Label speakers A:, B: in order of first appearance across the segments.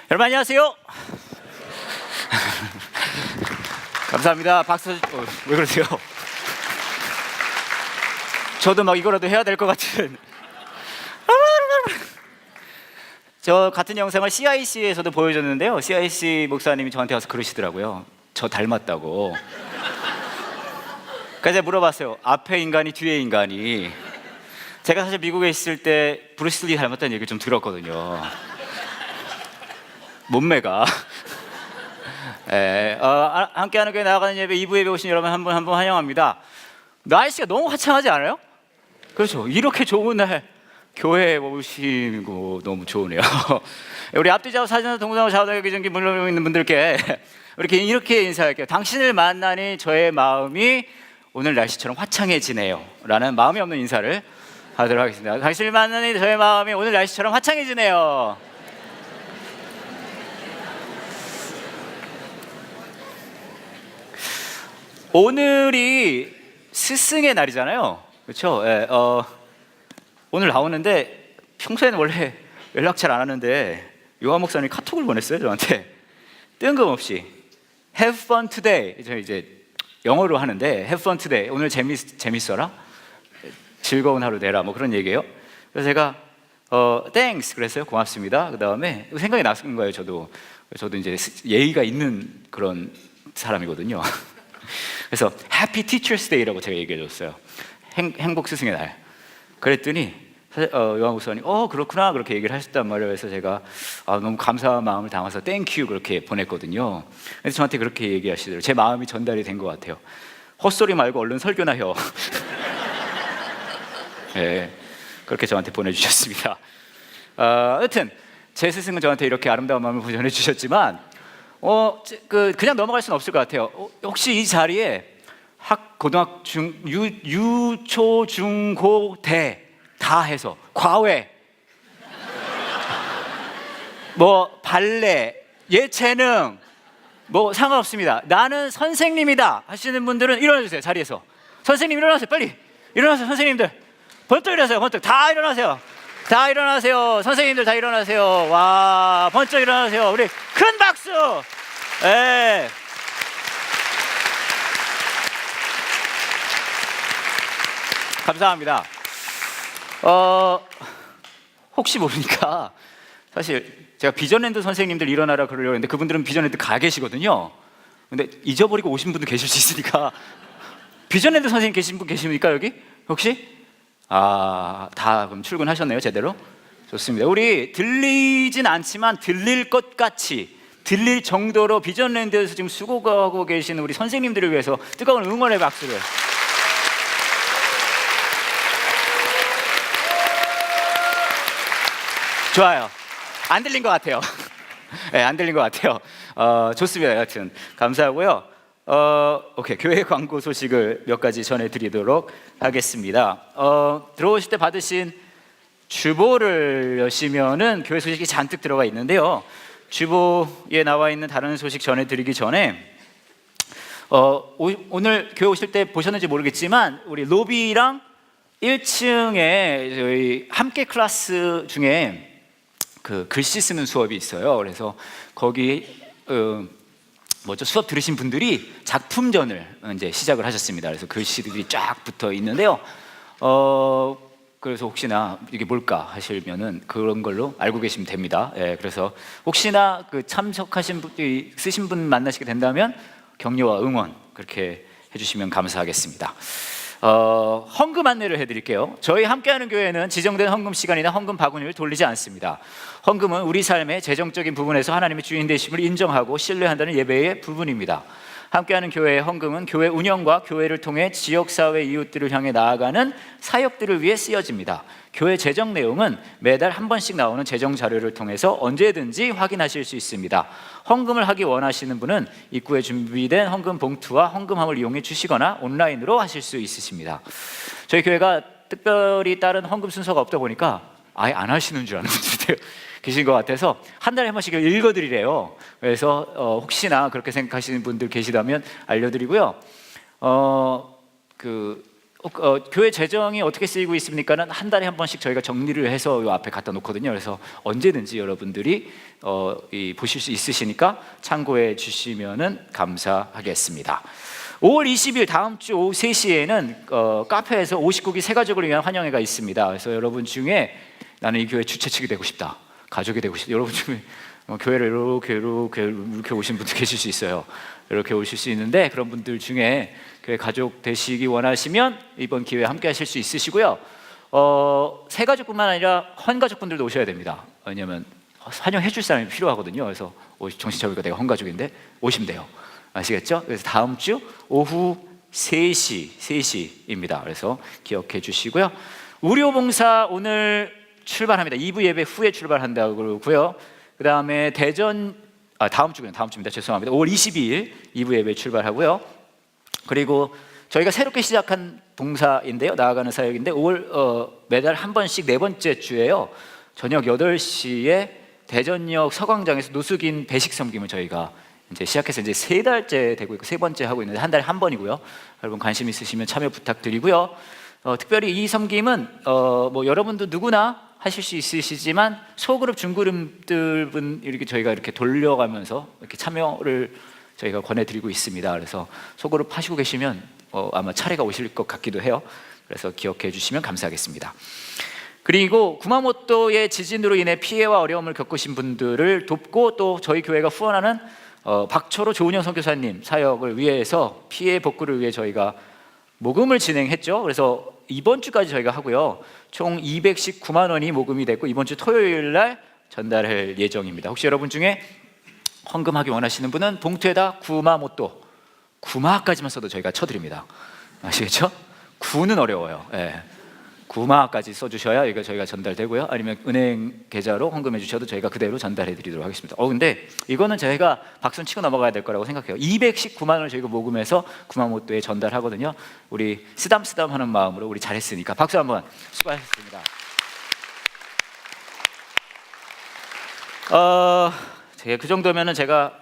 A: 여러분 안녕하세요. 감사합니다. 박수. 왜 그러세요? 저도 막 이거라도 해야 될 것 같은. 저 같은 영상을 CIC에서도 보여줬는데요. CIC 목사님이 저한테 와서 그러시더라고요. 저 닮았다고. 그래서 제가 물어봤어요. 앞에 인간이 뒤에 인간이. 제가 사실 미국에 있을 때 브루스 리 닮았다는 얘기를 좀 들었거든요. 몸매가. 함께하는 교회 나아가는 예배 2부 예배 오신 여러분 한 분 환영합니다. 날씨가 너무 화창하지 않아요? 그렇죠. 이렇게 좋은 날 교회에 오시고 너무 좋으네요. 우리 앞뒤 좌우 사진과 동영상 좌우에 기존기 물러 있는 분들께 이렇게 인사할게요. 당신을 만나니 저의 마음이 오늘 날씨처럼 화창해지네요 라는 마음이 없는 인사를 하도록 하겠습니다. 당신을 만나니 저의 마음이 오늘 날씨처럼 화창해지네요. 오늘이 스승의 날이잖아요. 그렇죠? 예, 오늘 나오는데 평소에는 원래 연락 잘 안 하는데 요한 목사님이 카톡을 보냈어요. 저한테 뜬금없이 Have fun today. 저 이제 영어로 하는데 Have fun today. 오늘 재밌어라. 즐거운 하루 되라. 뭐 그런 얘기예요. 그래서 제가 thanks 그랬어요. 고맙습니다. 그 다음에 생각이 났은 거예요. 저도 이제 예의가 있는 그런 사람이거든요. 그래서 Happy Teachers Day라고 제가 얘기해줬어요. 행복 스승의 날. 그랬더니 요한 목사님 그렇구나 그렇게 얘기를 하셨단 말이에요. 그래서 제가 너무 감사한 마음을 담아서 Thank you 그렇게 보냈거든요. 그래서 저한테 그렇게 얘기하시더라고요. 제 마음이 전달이 된 것 같아요. 헛소리 말고 얼른 설교나 해. 네, 그렇게 저한테 보내주셨습니다. 여튼 제 스승은 저한테 이렇게 아름다운 마음을 전해주셨지만 그냥 넘어갈 수는 없을 것 같아요. 혹시 이 자리에 고등학교, 유초, 중, 고, 대 다 해서 과외, 뭐 발레, 예체능 뭐 상관없습니다. 나는 선생님이다 하시는 분들은 일어나주세요. 자리에서. 선생님 일어나세요. 빨리 일어나세요. 선생님들 번뜩 일어나세요. 번뜩 다 일어나세요. 다 일어나세요. 선생님들 다 일어나세요. 와, 번쩍 일어나세요. 우리 큰 박수. 예. 감사합니다. 혹시 모르니까 사실 제가 비전랜드 선생님들 일어나라 그러려고 했는데 그분들은 비전랜드 가 계시거든요. 근데 잊어버리고 오신 분도 계실 수 있으니까 비전랜드 선생님 계신 분 계십니까 여기? 혹시? 다 그럼 출근하셨네요 제대로? 좋습니다. 우리 들리진 않지만 들릴 것 같이 들릴 정도로 비전랜드에서 지금 수고하고 계시는 우리 선생님들을 위해서 뜨거운 응원의 박수를. 좋아요. 안 들린 것 같아요. 네, 안 들린 것 같아요. 좋습니다. 여하튼 감사하고요. 오케이. 교회 광고 소식을 몇 가지 전해드리도록 하겠습니다. 들어오실 때 받으신 주보를 여시면은 교회 소식이 잔뜩 들어가 있는데요. 주보에 나와 있는 다른 소식 전해드리기 전에 오늘 교회 오실 때 보셨는지 모르겠지만 우리 로비랑 1층에 저희 함께 클래스 중에 그 글씨 쓰는 수업이 있어요. 그래서 거기 수업 들으신 분들이 작품전을 이제 시작을 하셨습니다. 그래서 글씨들이 쫙 붙어 있는데요. 그래서 혹시나 이게 뭘까 하시면은 그런 걸로 알고 계시면 됩니다. 예, 그래서 혹시나 그 참석하신 분, 쓰신 분 만나시게 된다면 격려와 응원 그렇게 해주시면 감사하겠습니다. 헌금 안내를 해드릴게요. 저희 함께하는 교회는 지정된 헌금 시간이나 헌금 바구니를 돌리지 않습니다. 헌금은 우리 삶의 재정적인 부분에서 하나님의 주인 되심을 인정하고 신뢰한다는 예배의 부분입니다. 함께하는 교회의 헌금은 교회 운영과 교회를 통해 지역사회 이웃들을 향해 나아가는 사역들을 위해 쓰여집니다. 교회 재정 내용은 매달 한 번씩 나오는 재정 자료를 통해서 언제든지 확인하실 수 있습니다. 헌금을 하기 원하시는 분은 입구에 준비된 헌금 봉투와 헌금함을 이용해 주시거나 온라인으로 하실 수 있으십니다. 저희 교회가 특별히 다른 헌금 순서가 없다 보니까 아예 안 하시는 줄 아는 분들이 계신 것 같아서 한 달에 한 번씩 읽어드리래요. 그래서 혹시나 그렇게 생각하시는 분들 계시다면 알려드리고요. 교회 재정이 어떻게 쓰이고 있습니까는 한 달에 한 번씩 저희가 정리를 해서 요 앞에 갖다 놓거든요. 그래서 언제든지 여러분들이 보실 수 있으시니까 참고해 주시면은 감사하겠습니다. 5월 20일 다음 주 오후 3시에는 카페에서 59기 새가족을 위한 환영회가 있습니다. 그래서 여러분 중에 나는 이 교회 주최 측이 되고 싶다, 가족이 되고 싶다, 여러분 중에 교회를 이렇게 오신 분도 계실 수 있어요. 이렇게 오실 수 있는데, 그런 분들 중에 교회 가족 되시기 원하시면 이번 기회에 함께 하실 수 있으시고요. 새가족뿐만 아니라 헌가족분들도 오셔야 됩니다. 왜냐하면 환영해 줄 사람이 필요하거든요. 그래서 정신 차리니까 내가 헌가족인데 오시면 돼요. 아시겠죠? 그래서 다음 주 오후 3시입니다. 그래서 기억해 주시고요. 우료봉사 오늘 출발합니다. 2부 예배 후에 출발한다고 그러고요. 그 다음에 다음 주입니다. 죄송합니다. 5월 22일 2부 예배 출발하고요. 그리고 저희가 새롭게 시작한 봉사인데요, 나아가는 사역인데 5월 매달 한 번씩 네 번째 주에요, 저녁 8시에 대전역 서광장에서 노숙인 배식 섬김을 저희가 이제 시작해서 이제 3달째 되고 있고 세 번째 하고 있는데 한 달에 한 번이고요. 여러분 관심 있으시면 참여 부탁드리고요. 특별히 이 섬김은 여러분도 누구나 하실 수 있으시지만 소그룹 중그룹들은 이렇게 저희가 이렇게 돌려가면서 이렇게 참여를 저희가 권해드리고 있습니다. 그래서 소그룹 하시고 계시면 아마 차례가 오실 것 같기도 해요. 그래서 기억해 주시면 감사하겠습니다. 그리고 구마모토의 지진으로 인해 피해와 어려움을 겪으신 분들을 돕고 또 저희 교회가 후원하는 박철호 조은영 선교사님 사역을 위해서 피해 복구를 위해 저희가 모금을 진행했죠. 그래서 이번 주까지 저희가 하고요. 총 219만 원이 모금이 됐고 이번 주 토요일 날 전달할 예정입니다. 혹시 여러분 중에 헌금하기 원하시는 분은 봉투에다 구마모토, 구마까지만 써도 저희가 쳐드립니다. 아시겠죠? 구는 어려워요. 예. 구마까지 써주셔야 이거 저희가 전달되고요. 아니면 은행 계좌로 헌금해 주셔도 저희가 그대로 전달해 드리도록 하겠습니다. 근데 이거는 저희가 박수는 치고 넘어가야 될 거라고 생각해요. 219만 원을 저희가 모금해서 구마모토에 전달하거든요. 우리 쓰담쓰담 하는 마음으로 우리 잘했으니까 박수 한번. 수고하셨습니다. 제가 그 정도면은 제가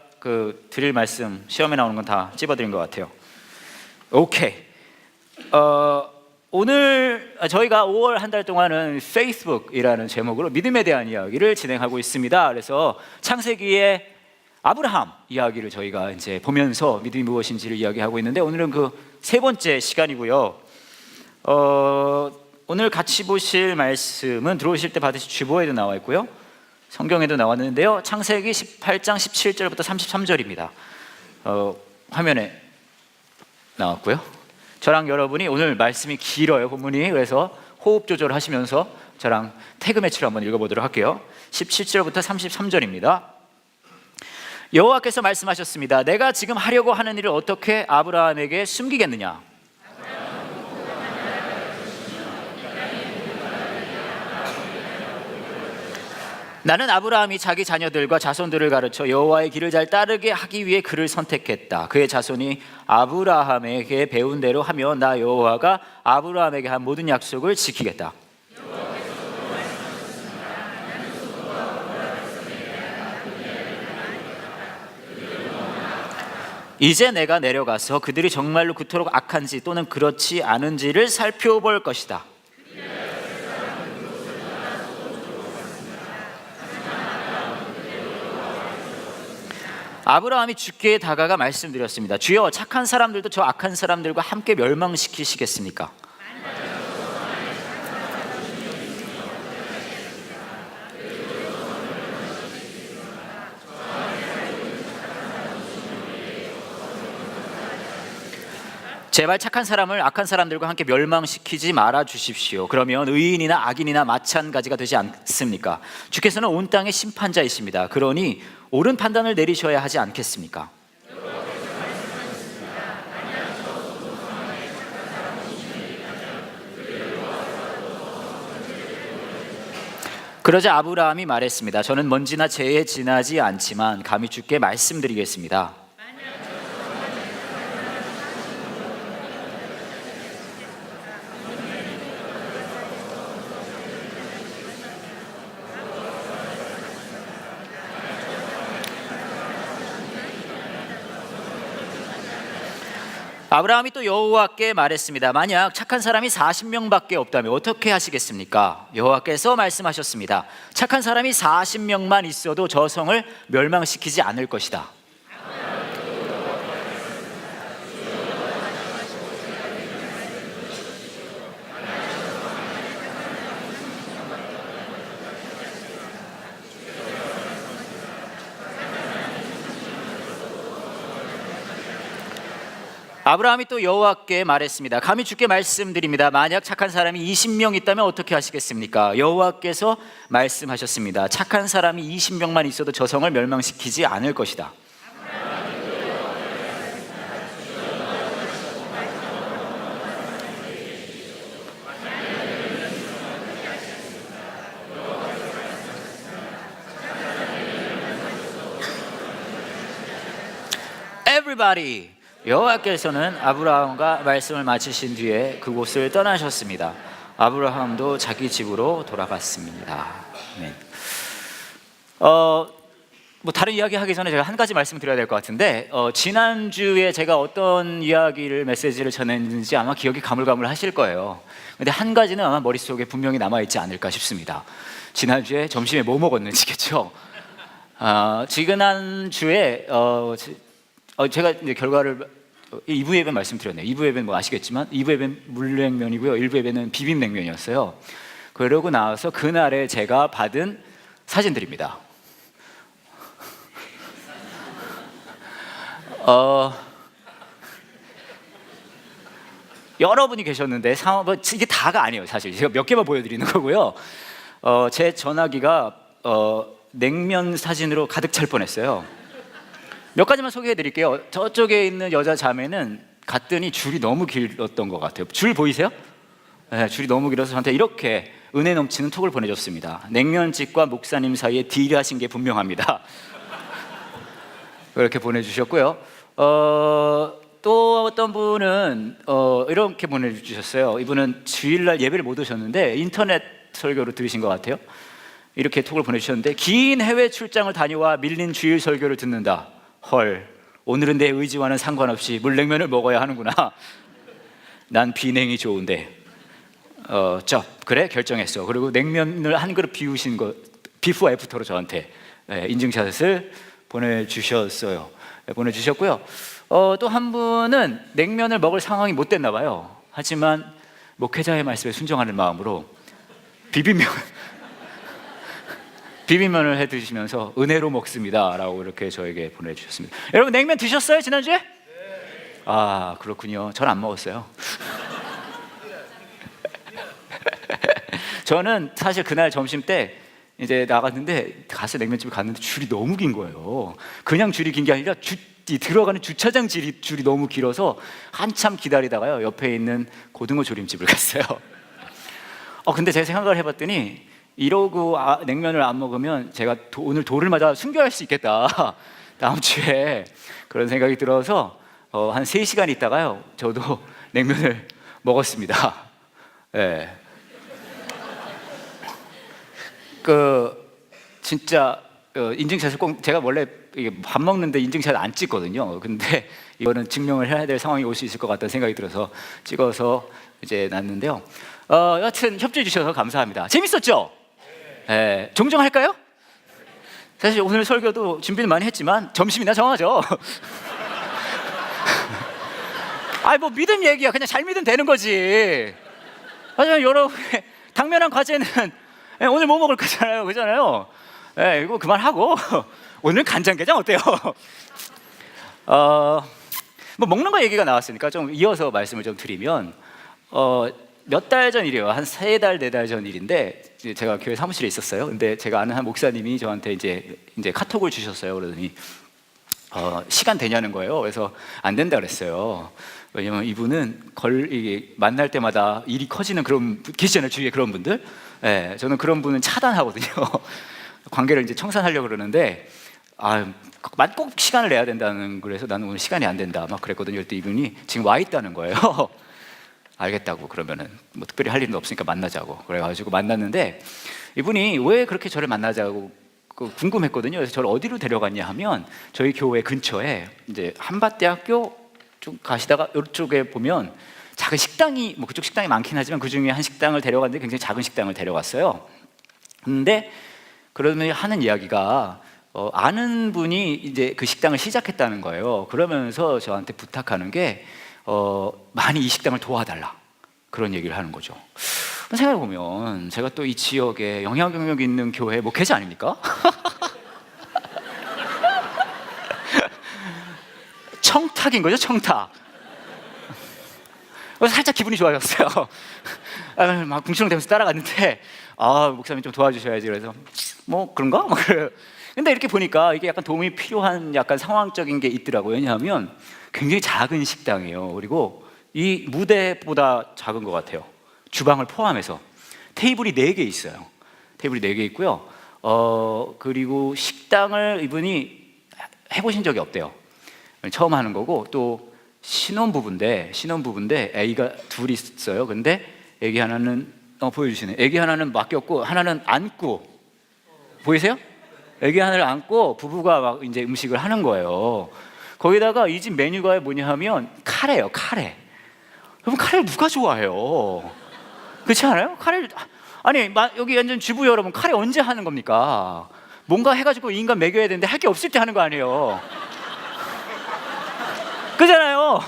A: 드릴 말씀 시험에 나오는 건 다 찝어드린 것 같아요. 오케이. 오늘 저희가 5월 한 달 동안은 페이스북이라는 제목으로 믿음에 대한 이야기를 진행하고 있습니다. 그래서 창세기의 아브라함 이야기를 저희가 이제 보면서 믿음이 무엇인지를 이야기하고 있는데, 오늘은 그 세 번째 시간이고요. 오늘 같이 보실 말씀은 들어오실 때 받으실 주보에도 나와 있고요, 성경에도 나왔는데요. 창세기 18장 17절부터 33절입니다. 화면에 나왔고요. 저랑 여러분이 오늘 말씀이 길어요, 본문이. 그래서 호흡 조절하시면서 저랑 태그 매치를 한번 읽어보도록 할게요. 17절부터 33절입니다. 여호와께서 말씀하셨습니다. 내가 지금 하려고 하는 일을 어떻게 아브라함에게 숨기겠느냐? 나는 아브라함이 자기 자녀들과 자손들을 가르쳐 여호와의 길을 잘 따르게 하기 위해 그를 선택했다. 그의 자손이 아브라함에게 배운 대로 하며 나 여호와가 아브라함에게 한 모든 약속을 지키겠다. 이제 내가 내려가서 그들이 정말로 그토록 악한지 또는 그렇지 않은지를 살펴볼 것이다. 아브라함이 주께 다가가 말씀드렸습니다. 주여, 착한 사람들도 저 악한 사람들과 함께 멸망시키시겠습니까? 제발 착한 사람을 악한 사람들과 함께 멸망시키지 말아 주십시오. 그러면 의인이나 악인이나 마찬가지가 되지 않습니까? 주께서는 온 땅의 심판자이십니다. 그러니 옳은 판단을 내리셔야 하지 않겠습니까? 그러자 아브라함이 말했습니다. 저는 먼지나 재에 지나지 않지만 감히 주께 말씀드리겠습니다. 아브라함이 또 여호와께 말했습니다. 만약 착한 사람이 40명밖에 없다면 어떻게 하시겠습니까? 여호와께서 말씀하셨습니다. 착한 사람이 40명만 있어도 저 성을 멸망시키지 않을 것이다. 아브라함이 또 여호와께 말했습니다. 감히 주께 말씀드립니다. 만약 착한 사람이 20명 있다면 어떻게 하시겠습니까? 여호와께서 말씀하셨습니다. 착한 사람이 20명만 있어도 저 성을 멸망시키지 않을 것이다. Everybody. 여호와께서는 아브라함과 말씀을 마치신 뒤에 그곳을 떠나셨습니다. 아브라함도 자기 집으로 돌아갔습니다. 아멘. 뭐 다른 이야기 하기 전에 제가 한 가지 말씀드려야 될 것 같은데, 지난주에 제가 어떤 이야기를 메시지를 전했는지 아마 기억이 가물가물하실 거예요. 근데 한 가지는 아마 머릿속에 분명히 남아있지 않을까 싶습니다. 지난주에 점심에 뭐 먹었는지겠죠. 지난주에 제가 이제 결과를 2부 예배 말씀드렸네요. 2부 예배는 뭐 아시겠지만 2부 예배는 물냉면이고요, 1부 예배는 비빔냉면이었어요. 그러고 나와서 그날에 제가 받은 사진들입니다. 여러분이 계셨는데 이게 다가 아니에요. 사실 제가 몇 개만 보여드리는 거고요. 제 전화기가 냉면 사진으로 가득 찰 뻔했어요. 몇 가지만 소개해 드릴게요. 저쪽에 있는 여자 자매는 갔더니 줄이 너무 길었던 것 같아요. 줄 보이세요? 네, 줄이 너무 길어서 저한테 이렇게 은혜 넘치는 톡을 보내줬습니다. 냉면집과 목사님 사이에 딜하신 게 분명합니다. 그렇게 보내주셨고요. 또 어떤 분은 이렇게 보내주셨어요. 이분은 주일날 예배를 못 오셨는데 인터넷 설교로 들으신 것 같아요. 이렇게 톡을 보내주셨는데, 긴 해외 출장을 다녀와 밀린 주일 설교를 듣는다. 헐, 오늘은 내 의지와는 상관없이 물냉면을 먹어야 하는구나. 난 비냉이 좋은데. 그래 결정했어. 그리고 냉면을 한 그릇 비우신 거 비포 애프터로 저한테 인증샷을 보내주셨어요. 보내주셨고요. 또 한 분은 냉면을 먹을 상황이 못 됐나 봐요. 하지만 목회자의 말씀에 순종하는 마음으로 비빔면을 해 드시면서 은혜로 먹습니다 라고 이렇게 저에게 보내주셨습니다. 여러분 냉면 드셨어요 지난주에? 네. 아 그렇군요. 전 안 먹었어요. 저는 사실 그날 점심 때 이제 나갔는데, 가서 냉면집에 갔는데 줄이 너무 긴 거예요. 그냥 줄이 긴 게 아니라 들어가는 주차장 줄이 너무 길어서 한참 기다리다가요 옆에 있는 고등어 조림집을 갔어요. 근데 제가 생각을 해봤더니 이러고 냉면을 안 먹으면 제가 오늘 돌을 맞아 순교할 수 있겠다. 다음 주에 그런 생각이 들어서 한 3시간 있다가요 저도 냉면을 먹었습니다. 네. 진짜 인증샷을 꼭, 제가 원래 밥 먹는데 인증샷 안 찍거든요. 근데 이거는 증명을 해야 될 상황이 올 수 있을 것 같다는 생각이 들어서 찍어서 이제 놨는데요. 여하튼 협조해 주셔서 감사합니다. 재밌었죠? 네. 종종 할까요? 사실 오늘 설교도 준비는 많이 했지만 점심이나 정하죠. 뭐 믿음 얘기야. 그냥 잘 믿으면 되는 거지. 하지만 여러분, 당면한 과제는 오늘 뭐 먹을 거잖아요, 그잖아요. 이거 그만하고 오늘 간장게장 어때요? 뭐 먹는 거 얘기가 나왔으니까 좀 이어서 말씀을 좀 드리면, 몇 달 전 일이에요. 한 3달, 4달 전 일인데, 제가 교회 사무실에 있었어요. 근데 제가 아는 한 목사님이 저한테 이제 카톡을 주셨어요. 그러더니 시간 되냐는 거예요. 그래서 안 된다 그랬어요. 왜냐면 이분은 이게 만날 때마다 일이 커지는 그런 계시잖아요, 주위에 그런 분들. 저는 그런 분은 차단하거든요. 관계를 이제 청산하려고 그러는데, 꼭 시간을 내야 된다는, 그래서 나는 오늘 시간이 안 된다 막 그랬거든요. 그때 이분이 지금 와 있다는 거예요. 알겠다고, 그러면은 뭐 특별히 할 일은 없으니까 만나자고 그래가지고 만났는데, 이분이 왜 그렇게 저를 만나자고 궁금했거든요. 그래서 저를 어디로 데려갔냐 하면 저희 교회 근처에 이제 한밭대학교 쭉 가시다가 이쪽에 보면 작은 식당이 뭐 그쪽 식당이 많긴 하지만 그 중에 한 식당을 데려갔는데 굉장히 작은 식당을 데려갔어요. 근데 그러면 하는 이야기가 아는 분이 이제 그 식당을 시작했다는 거예요. 그러면서 저한테 부탁하는 게 많이 이 식당을 도와달라 그런 얘기를 하는 거죠. 생각해 보면 제가 또 이 지역에 영향력 있는 교회 목회자 아닙니까? 청탁인 거죠, 청탁. 그래서 살짝 기분이 좋아졌어요. 막 궁시렁대면서 따라갔는데 목사님 좀 도와주셔야지. 그래서 뭐 그런가? 근데 이렇게 보니까 이게 약간 도움이 필요한 약간 상황적인 게 있더라고요. 왜냐하면 굉장히 작은 식당이에요. 그리고 이 무대보다 작은 것 같아요. 주방을 포함해서 테이블이 4개 있어요. 테이블이 4개 있고요. 그리고 식당을 이분이 해보신 적이 없대요. 처음 하는 거고, 또 신혼부부인데 애기가 둘이 있어요. 근데 애기 하나는 보여주시네. 애기 하나는 맡겼고 하나는 안고, 보이세요? 애기 하나를 안고 부부가 막 이제 음식을 하는 거예요. 거기다가 이 집 메뉴가 뭐냐 하면 카레예요. 카레. 여러분, 카레를 누가 좋아해요? 그렇지 않아요? 카레를, 아니 여기 앉은 주부 여러분, 카레 언제 하는 겁니까? 뭔가 해가지고 이 인간 먹여야 되는데 할 게 없을 때 하는 거 아니에요? 그잖아요.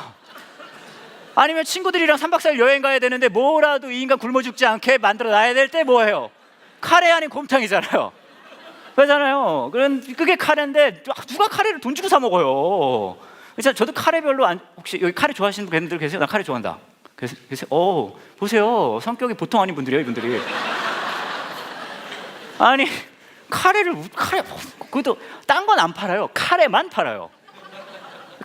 A: 아니면 친구들이랑 3박 4일 여행 가야 되는데 뭐라도 이 인간 굶어 죽지 않게 만들어 놔야 될 때 뭐예요? 카레 아닌 곰탕이잖아요. 그렇잖아요. 그게 카레인데 누가 카레를 돈 주고 사 먹어요? 그래서 저도 카레 별로 혹시 여기 카레 좋아하시는 분들 계세요? 나 카레 좋아한다. 계세요? 보세요. 성격이 보통 아닌 분들이에요, 이분들이. 아니 카레 그것도 딴 건 안 팔아요. 카레만 팔아요.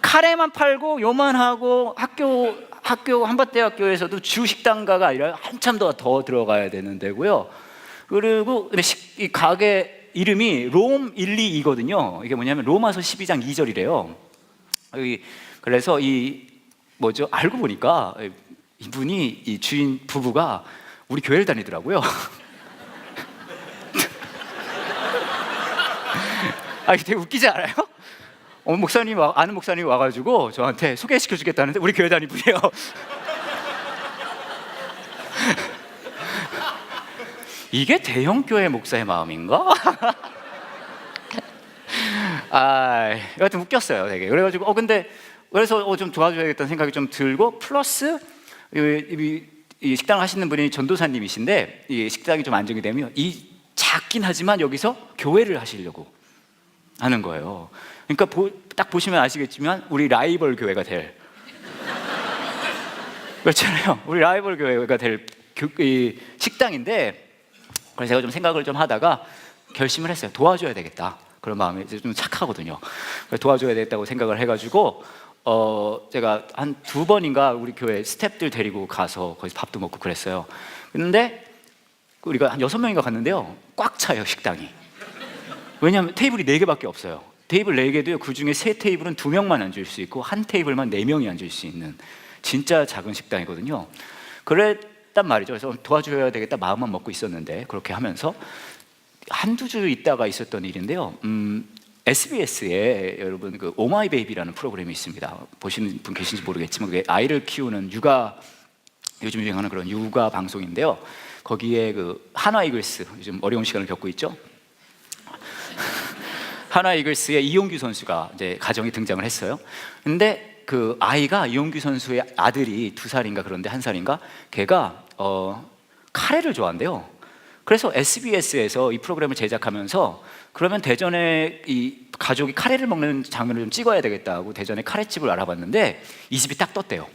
A: 카레만 팔고 요만하고 학교 한밭대학교에서도 주식당가가 아니라 한참 더 들어가야 되는 데고요. 그리고 이 가게 이름이 롬 122거든요. 이게 뭐냐면 로마서 12장 2절이래요. 그래서 알고 보니까 이분이 이 주인 부부가 우리 교회를 다니더라고요. 되게 웃기지 않아요? 아는 목사님이 와가지고 저한테 소개시켜 주겠다는데 우리 교회 다니는 분이에요. 이게 대형 교회 목사의 마음인가? 여하튼 웃겼어요, 되게. 그래가지고 그래서 좀 도와줘야겠다는 생각이 좀 들고, 플러스 이 식당을 하시는 분이 전도사님이신데 이 식당이 좀 안정이 되면 작긴 하지만 여기서 교회를 하시려고 하는 거예요. 그러니까 딱 보시면 아시겠지만 우리 라이벌 교회가 될, 그렇잖아요. 우리 라이벌 교회가 될 이 식당인데, 그래서 제가 좀 생각을 좀 하다가 결심을 했어요. 도와줘야 되겠다. 그런 마음이 좀 착하거든요. 도와줘야 되겠다고 생각을 해가지고 제가 한 2번인가 우리 교회 스태프들 데리고 가서 거기서 밥도 먹고 그랬어요. 근데 우리가 한 6명인가 갔는데요, 꽉 차요, 식당이. 왜냐하면 테이블이 4개밖에 없어요. 테이블 4개도요, 그 중에 3테이블은 2명만 앉을 수 있고 한 테이블만 4명이 앉을 수 있는 진짜 작은 식당이거든요. 그랬단 말이죠. 그래서 도와줘야 되겠다 마음만 먹고 있었는데, 그렇게 하면서 한두 주 있다가 있었던 일인데요. SBS에 여러분 그 오마이 베이비라는 프로그램이 있습니다. 보시는 분 계신지 모르겠지만 그게 아이를 키우는 요즘 유행하는 그런 육아 방송인데요. 거기에 그 한화 이글스, 요즘 어려운 시간을 겪고 있죠. 한화 이글스의 이용규 선수가 이제 가정에 등장을 했어요. 근데 그 아이가, 이용규 선수의 아들이 2살인가 그런데 1살인가, 걔가 카레를 좋아한대요. 그래서 SBS에서 이 프로그램을 제작하면서 그러면 대전에 이 가족이 카레를 먹는 장면을 좀 찍어야 되겠다고 대전에 카레집을 알아봤는데 이 집이 딱 떴대요.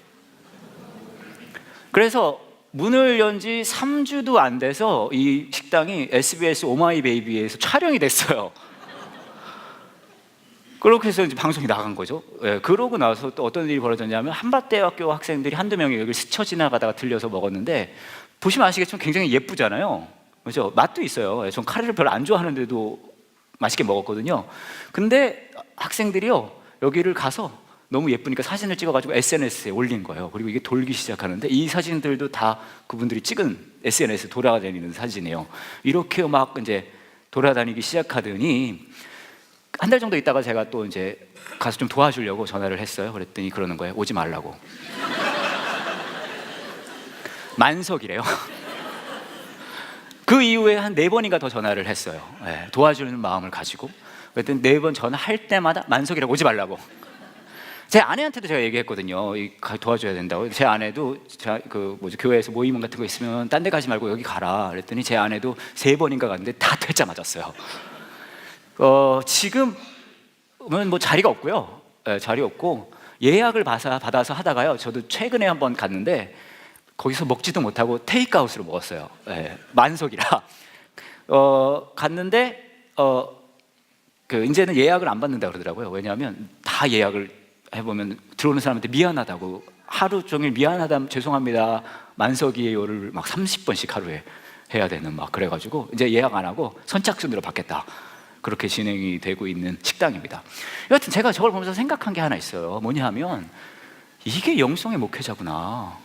A: 그래서 문을 연 지 3주도 안 돼서 이 식당이 SBS 오마이 베이비에서 촬영이 됐어요. 그렇게 해서 이제 방송이 나간 거죠. 그러고 나서 또 어떤 일이 벌어졌냐면 한밭대학교 학생들이 한두 명이 여기를 스쳐 지나가다가 들려서 먹었는데, 보시면 아시겠지만 굉장히 예쁘잖아요. 그렇죠? 맛도 있어요. 전 카레를 별로 안 좋아하는데도 맛있게 먹었거든요. 근데 학생들이요, 여기를 가서 너무 예쁘니까 사진을 찍어가지고 SNS에 올린 거예요. 그리고 이게 돌기 시작하는데 이 사진들도 다 그분들이 찍은 SNS에 돌아다니는 사진이에요. 이렇게 막 이제 돌아다니기 시작하더니 한 달 정도 있다가 제가 또 이제 가서 좀 도와주려고 전화를 했어요. 그랬더니 그러는 거예요. 오지 말라고. 만석이래요. 그 이후에 한 4번인가 더 전화를 했어요. 네, 도와주는 마음을 가지고. 그랬더니 4번 전화할 때마다 만석이라고, 오지 말라고. 제 아내한테도 제가 얘기했거든요. 도와줘야 된다고. 제 아내도 교회에서 모임 같은 거 있으면 딴 데 가지 말고 여기 가라. 그랬더니 제 아내도 3번인가 갔는데 다 퇴짜 맞았어요. 지금은 뭐 자리가 없고요. 자리 없고 예약을 받아서 하다가요. 저도 최근에 한번 갔는데 거기서 먹지도 못하고 테이크아웃으로 먹었어요. 만석이라. 갔는데 이제는 예약을 안 받는다 그러더라고요. 왜냐하면 다 예약을 해보면 들어오는 사람한테 미안하다고, 하루 종일 미안하다, 죄송합니다, 만석이에요를 막 30번씩 하루에 해야 되는, 막 그래가지고 이제 예약 안 하고 선착순으로 받겠다, 그렇게 진행이 되고 있는 식당입니다. 여하튼 제가 저걸 보면서 생각한 게 하나 있어요. 뭐냐 하면 이게 영성의 목회자구나.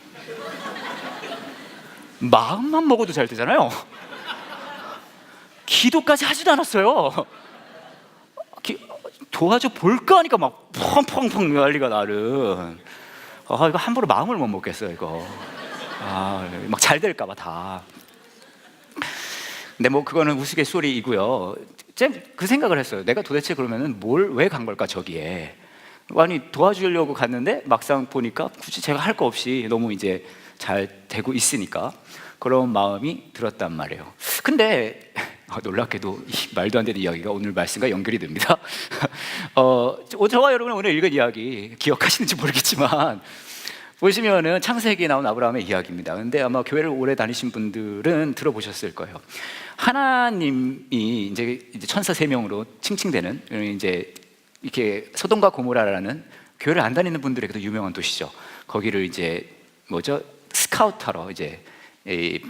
A: 마음만 먹어도 잘 되잖아요. 기도까지 하지도 않았어요. 도와줘 볼까 하니까 막 펑펑펑 난리가 나는. 이거 함부로 마음을 못 먹겠어요 이거. 막 잘 될까 봐 다. 근데 뭐 그거는 우스갯소리이고요. 그 생각을 했어요. 내가 도대체 그러면은 왜 간 걸까 저기에. 아니 도와주려고 갔는데 막상 보니까 굳이 제가 할 거 없이 너무 이제 잘 되고 있으니까 그런 마음이 들었단 말이에요. 근데 놀랍게도 이 말도 안 되는 이야기가 오늘 말씀과 연결이 됩니다. 저와 여러분 오늘 읽은 이야기 기억하시는지 모르겠지만 보시면은 창세기에 나온 아브라함의 이야기입니다. 근데 아마 교회를 오래 다니신 분들은 들어보셨을 거예요. 하나님이 이제 천사 3명으로 칭칭대는, 이제 이렇게 소돔과 고모라라는 교회를 안 다니는 분들에게도 유명한 도시죠. 거기를 이제 스카우트하러 이제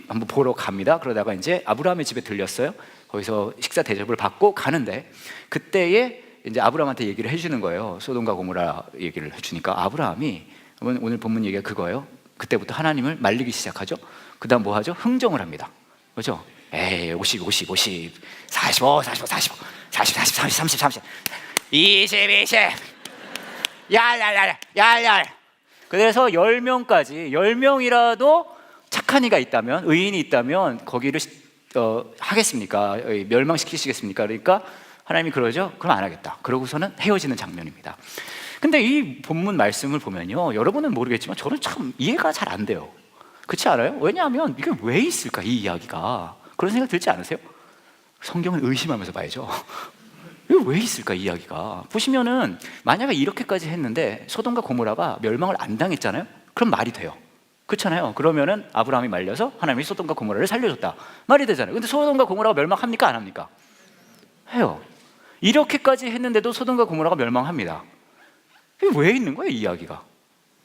A: 한번 보러 갑니다. 그러다가 이제 아브라함의 집에 들렸어요. 거기서 식사 대접을 받고 가는데 그때에 이제 아브라함한테 얘기를 해주는 거예요. 소돔과 고모라 얘기를 해주니까 아브라함이, 오늘 본문 얘기가 그거예요. 그때부터 하나님을 말리기 시작하죠. 그 다음 뭐 하죠? 흥정을 합니다. 그렇죠? 50, 50, 50, 45, 45, 45, 40, 40, 30, 30, 30, 20, 20, 얄. 그래서 10명까지, 10명이라도 착한 이가 있다면, 의인이 있다면 거기를 하겠습니까? 멸망시키시겠습니까? 그러니까 하나님이 그러죠. 그럼 안 하겠다. 그러고서는 헤어지는 장면입니다. 근데 이 본문 말씀을 보면요, 여러분은 모르겠지만 저는 참 이해가 잘 안 돼요. 그렇지 않아요? 왜냐하면 이게 왜 있을까, 이 이야기가. 그런 생각 들지 않으세요? 성경을 의심하면서 봐야죠. 이게 왜 있을까, 이 이야기가. 보시면은 만약에 이렇게까지 했는데 소돔과 고모라가 멸망을 안 당했잖아요. 그럼 말이 돼요. 그렇잖아요. 그러면은 아브라함이 말려서 하나님이 소돔과 고모라를 살려줬다, 말이 되잖아요. 근데 소돔과 고모라가 멸망합니까, 안 합니까? 해요. 이렇게까지 했는데도 소돔과 고모라가 멸망합니다. 이게 왜 있는 거예요, 이 이야기가?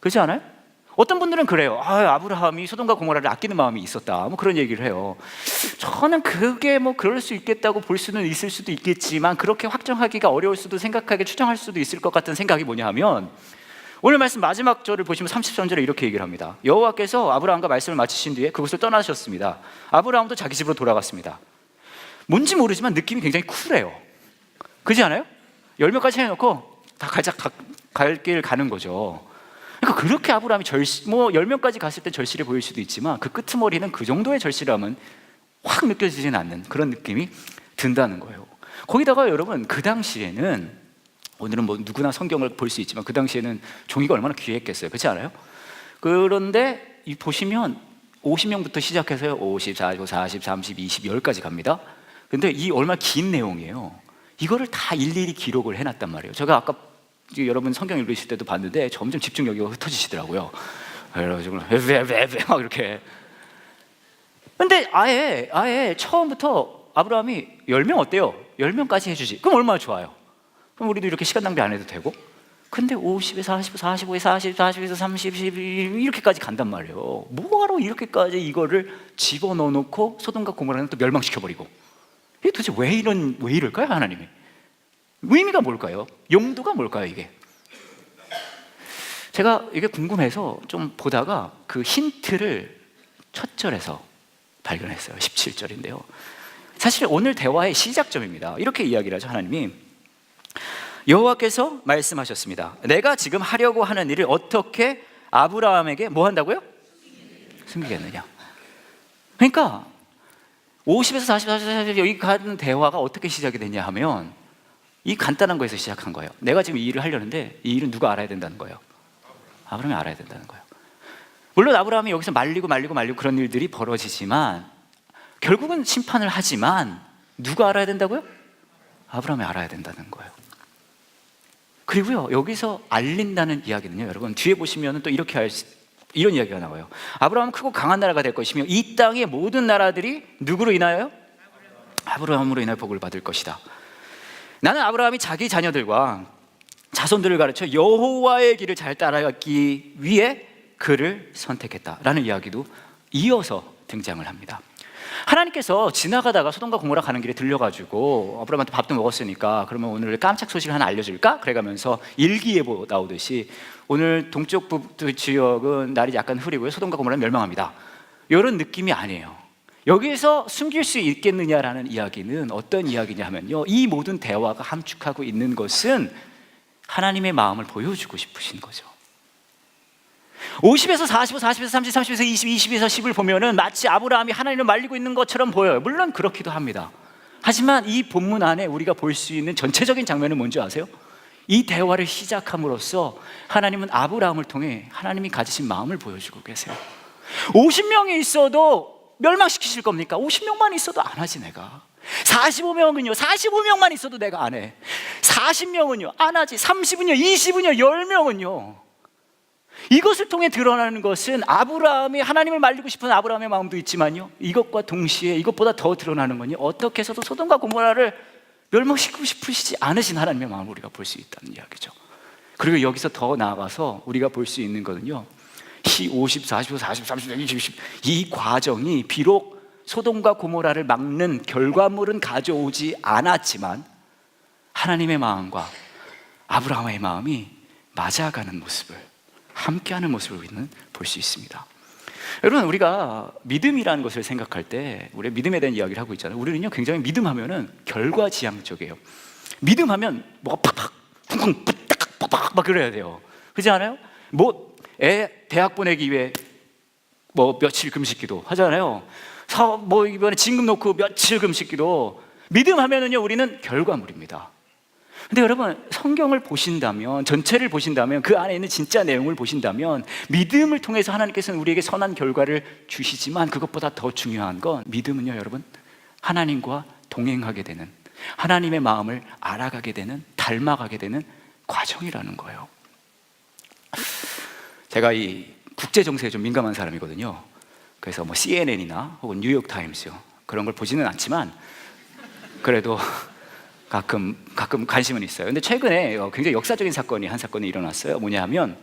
A: 그렇지 않아요? 어떤 분들은 그래요. 아브라함이 소돔과 고모라를 아끼는 마음이 있었다, 뭐 그런 얘기를 해요. 저는 그게 뭐 그럴 수 있겠다고 볼 수는 있을 수도 있겠지만 그렇게 확정하기가 어려울 수도, 생각하기, 추정할 수도 있을 것 같은 생각이 뭐냐 하면, 오늘 말씀 마지막 절을 보시면 33절에 이렇게 얘기를 합니다. 여호와께서 아브라함과 말씀을 마치신 뒤에 그곳을 떠나셨습니다. 아브라함도 자기 집으로 돌아갔습니다. 뭔지 모르지만 느낌이 굉장히 쿨해요. 그렇지 않아요? 10명까지 해놓고 다 갈 길 가는 거죠. 그러니까 그렇게 아브라함이 10명까지 갔을 때 절실해 보일 수도 있지만 그 끄트머리는 그 정도의 절실함은 확 느껴지진 않는 그런 느낌이 든다는 거예요. 거기다가 여러분, 그 당시에는, 오늘은 뭐 누구나 성경을 볼 수 있지만 그 당시에는 종이가 얼마나 귀했겠어요. 그렇지 않아요? 그런데 보시면 50명부터 시작해서요, 50, 45, 40, 30, 20, 10까지 갑니다. 근데 이 얼마나 긴 내용이에요. 이거를 다 일일이 기록을 해놨단 말이에요. 제가 아까 여러분 성경 읽으실 때도 봤는데 점점 집중력이 흩어지시더라고요. 그래가지고 막 이렇게. 근데 아예 처음부터 아브라함이 10명 어때요? 10명까지 해주지. 그럼 얼마나 좋아요. 그럼 우리도 이렇게 시간 낭비 안 해도 되고. 근데 50에 40, 45에 40, 40에서 30, 12 이렇게까지 간단 말이에요. 뭐하러 이렇게까지 이거를 집어넣어 놓고 소돔과 고모라는 또 멸망시켜버리고. 이게 도대체 왜 이럴까요, 하나님이? 의미가 뭘까요? 용도가 뭘까요, 이게? 제가 이게 궁금해서 좀 보다가 그 힌트를 첫 절에서 발견했어요. 17절인데요. 사실 오늘 대화의 시작점입니다. 이렇게 이야기를 하죠, 하나님이. 여호와께서 말씀하셨습니다. 내가 지금 하려고 하는 일을 어떻게 아브라함에게 뭐 한다고요? 숨기겠느냐. 그러니까 50에서 40 여기 가는 대화가 어떻게 시작이 됐냐 하면 이 간단한 거에서 시작한 거예요. 내가 지금 이 일을 하려는데 이 일은 누가 알아야 된다는 거예요? 아브라함이 알아야 된다는 거예요. 물론 아브라함이 여기서 말리고 그런 일들이 벌어지지만 결국은 심판을 하지만 누가 알아야 된다고요? 아브라함이 알아야 된다는 거예요. 그리고요, 여기서 알린다는 이야기는요, 여러분 뒤에 보시면 또 이런 이야기가 나와요. 아브라함은 크고 강한 나라가 될 것이며 이 땅의 모든 나라들이 누구로 인하여요? 아브라함으로 인하여 복을 받을 것이다. 나는 아브라함이 자기 자녀들과 자손들을 가르쳐 여호와의 길을 잘 따라가기 위해 그를 선택했다라는 이야기도 이어서 등장을 합니다. 하나님께서 지나가다가 소돔과 고모라 가는 길에 들려가지고 아브라함한테 밥도 먹었으니까 그러면 오늘 깜짝 소식을 하나 알려줄까? 그래가면서 일기예보 나오듯이 오늘 동쪽 북부 지역은 날이 약간 흐리고요, 소돔과 고모라는 멸망합니다, 이런 느낌이 아니에요. 여기에서 숨길 수 있겠느냐라는 이야기는 어떤 이야기냐 하면요, 이 모든 대화가 함축하고 있는 것은 하나님의 마음을 보여주고 싶으신 거죠. 50에서 45, 40에서 30, 30에서 20, 20에서 10을 보면은 마치 아브라함이 하나님을 말리고 있는 것처럼 보여요. 물론 그렇기도 합니다. 하지만 이 본문 안에 우리가 볼 수 있는 전체적인 장면은 뭔지 아세요? 이 대화를 시작함으로써 하나님은 아브라함을 통해 하나님이 가지신 마음을 보여주고 계세요. 50명이 있어도 멸망시키실 겁니까? 50명만 있어도 안 하지 내가. 45명은요, 45명만 있어도 내가 안 해. 40명은요 안 하지. 30은요, 20은요, 10명은요. 이것을 통해 드러나는 것은 아브라함이 하나님을 말리고 싶은 아브라함의 마음도 있지만요, 이것과 동시에 이것보다 더 드러나는 건요, 어떻게 해서도 소돔과 고모라를 멸망시키고 싶으시지 않으신 하나님의 마음을 우리가 볼 수 있다는 이야기죠. 그리고 여기서 더 나아가서 우리가 볼 수 있는 것은요, 이 50, 45, 40, 30, 20, 10 이 과정이 비록 소돔과 고모라를 막는 결과물은 가져오지 않았지만 하나님의 마음과 아브라함의 마음이 맞아가는 모습을, 함께하는 모습을 우리는 볼 수 있습니다. 여러분, 우리가 믿음이라는 것을 생각할 때 우리 믿음에 대한 이야기를 하고 있잖아요. 우리는요 굉장히 믿음하면은 결과지향적이에요. 믿음하면 뭐가 팍팍 쿵쿵 딱 팍팍 막 그래야 돼요. 그렇지 않아요? 뭐 애 대학 보내기 위해 뭐 며칠 금식기도 하잖아요. 뭐 이번에 진급 놓고 며칠 금식기도. 믿음하면은요 우리는 결과물입니다. 근데 여러분, 성경을 보신다면, 전체를 보신다면, 그 안에 있는 진짜 내용을 보신다면 믿음을 통해서 하나님께서는 우리에게 선한 결과를 주시지만 그것보다 더 중요한 건 믿음은요 여러분, 하나님과 동행하게 되는, 하나님의 마음을 알아가게 되는, 닮아가게 되는 과정이라는 거예요. 제가 이 국제 정세에 좀 민감한 사람이거든요. 그래서 뭐 CNN이나 혹은 뉴욕타임스요, 그런 걸 보지는 않지만 그래도 가끔 관심은 있어요. 근데 최근에 굉장히 역사적인 한 사건이 일어났어요. 뭐냐 하면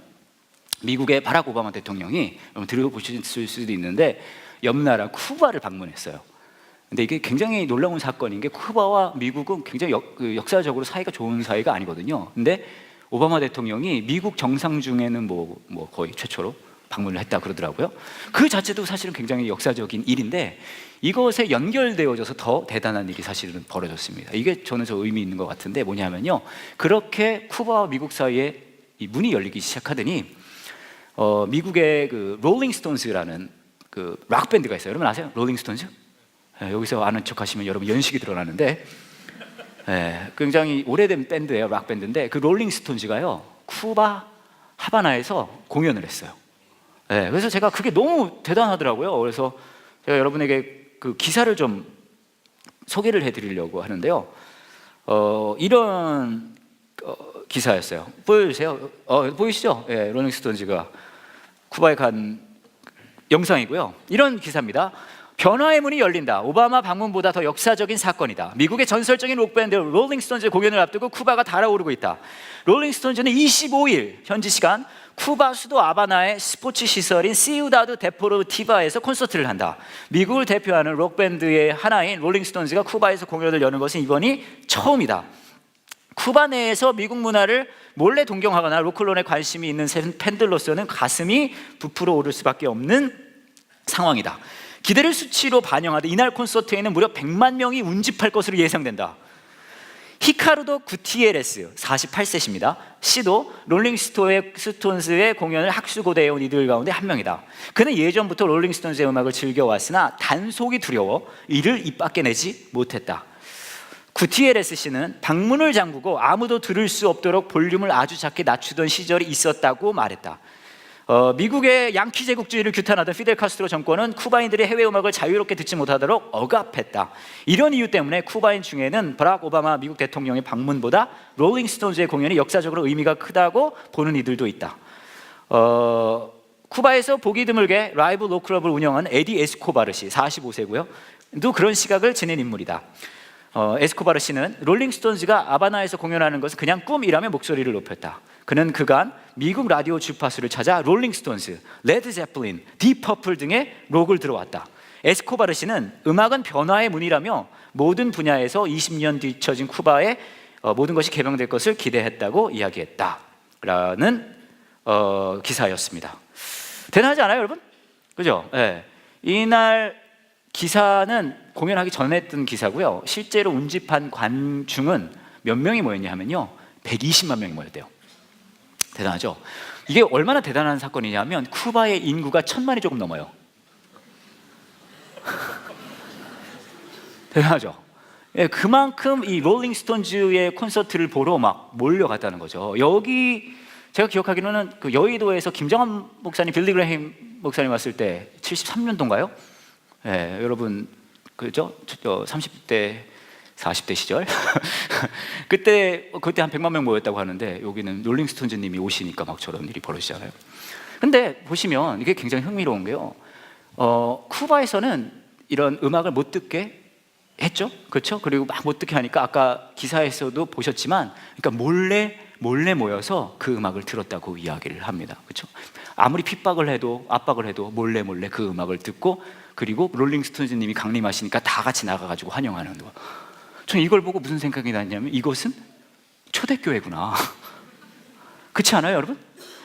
A: 미국의 바락 오바마 대통령이, 들어보실 수도 있는데, 옆나라 쿠바를 방문했어요. 근데 이게 굉장히 놀라운 사건인 게, 쿠바와 미국은 굉장히 역사적으로 사이가 좋은 사이가 아니거든요. 근데 오바마 대통령이 미국 정상 중에는 뭐 거의 최초로 방문을 했다 그러더라고요. 그 자체도 사실은 굉장히 역사적인 일인데 이것에 연결되어져서 더 대단한 일이 사실은 벌어졌습니다. 이게 저는 저 의미 있는 것 같은데, 뭐냐면요, 그렇게 쿠바와 미국 사이에 이 문이 열리기 시작하더니 미국의 그 롤링스톤즈라는 그 락 밴드가 있어요. 여러분 아세요? 롤링스톤즈? 여기서 아는 척 하시면 여러분 연식이 드러나는데, 굉장히 오래된 밴드예요. 락 밴드인데 그 롤링스톤즈가요 쿠바 하바나에서 공연을 했어요. 그래서 제가 그게 너무 대단하더라고요. 그래서 제가 여러분에게 그 기사를 좀 소개를 해드리려고 하는데요. 이런 기사였어요. 보여주세요. 보이시죠? 롤링스톤즈가 쿠바에 간 영상이고요. 이런 기사입니다. 변화의 문이 열린다. 오바마 방문보다 더 역사적인 사건이다. 미국의 전설적인 록밴드 롤링스톤즈 공연을 앞두고 쿠바가 달아오르고 있다. 롤링스톤즈는 25일 현지 시간 쿠바 수도 아바나의 스포츠 시설인 시우다드 데포르티바에서 콘서트를 한다. 미국을 대표하는 록밴드의 하나인 롤링스톤즈가 쿠바에서 공연을 여는 것은 이번이 처음이다. 쿠바 내에서 미국 문화를 몰래 동경하거나 로컬론에 관심이 있는 팬들로서는 가슴이 부풀어 오를 수밖에 없는 상황이다. 기대를 수치로 반영하듯 이날 콘서트에는 무려 100만 명이 운집할 것으로 예상된다. 히카르도 구티에레스 48세십니다. 씨도 롤링스톤스의 공연을 학수고대해 온 이들 가운데 한 명이다. 그는 예전부터 롤링스톤스의 음악을 즐겨왔으나 단속이 두려워 이를 입 밖에 내지 못했다. 구티에레스 씨는 방문을 잠그고 아무도 들을 수 없도록 볼륨을 아주 작게 낮추던 시절이 있었다고 말했다. 미국의 양키 제국주의를 규탄하던 피델 카스트로 정권은 쿠바인들이 해외 음악을 자유롭게 듣지 못하도록 억압했다. 이런 이유 때문에 쿠바인 중에는 버락 오바마 미국 대통령의 방문보다 롤링스톤즈의 공연이 역사적으로 의미가 크다고 보는 이들도 있다. 쿠바에서 보기 드물게 라이브 로클럽을 운영한 에디 에스코바르 씨 45세고요. 또 그런 시각을 지닌 인물이다. 에스코바르 씨는 롤링스톤즈가 아바나에서 공연하는 것은 그냥 꿈이라며 목소리를 높였다. 그는 그간 미국 라디오 주파수를 찾아 롤링스톤즈, 레드 제플린, 디퍼플 등의 록을 들어왔다. 에스코바르 씨는 음악은 변화의 문이라며 모든 분야에서 20년 뒤처진 쿠바에 모든 것이 개방될 것을 기대했다고 이야기했다 라는 기사였습니다. 대단하지 않아요 여러분? 그죠? 네. 이날 기사는 공연하기 전에 뜬 기사고요. 실제로 운집한 관중은 몇 명이 모였냐 하면요 120만 명이 모였대요. 대단하죠? 이게 얼마나 대단한 사건이냐면 쿠바의 인구가 1000만이 조금 넘어요. 대단하죠? 예, 그만큼 이 롤링스톤즈의 콘서트를 보러 막 몰려갔다는 거죠. 여기 제가 기억하기로는 그 여의도에서 김정한 목사님, 빌리 그레임 목사님 왔을 때 73년도인가요? 예, 여러분 그죠? 30대 40대 시절 그때 한 100만 명 모였다고 하는데 여기는 롤링스톤즈님이 오시니까 막 저런 일이 벌어지잖아요. 근데 보시면 이게 굉장히 흥미로운 게요. 쿠바에서는 이런 음악을 못 듣게 했죠, 그렇죠? 그리고 막 못 듣게 하니까 아까 기사에서도 보셨지만, 그러니까 몰래 모여서 그 음악을 들었다고 이야기를 합니다, 그렇죠? 아무리 핍박을 해도 압박을 해도 몰래 그 음악을 듣고, 그리고 롤링스톤즈님이 강림하시니까 다 같이 나가가지고 환영하는 거. 저는 이걸 보고 무슨 생각이 났냐면 이것은 초대교회구나. 그렇지 않아요 여러분?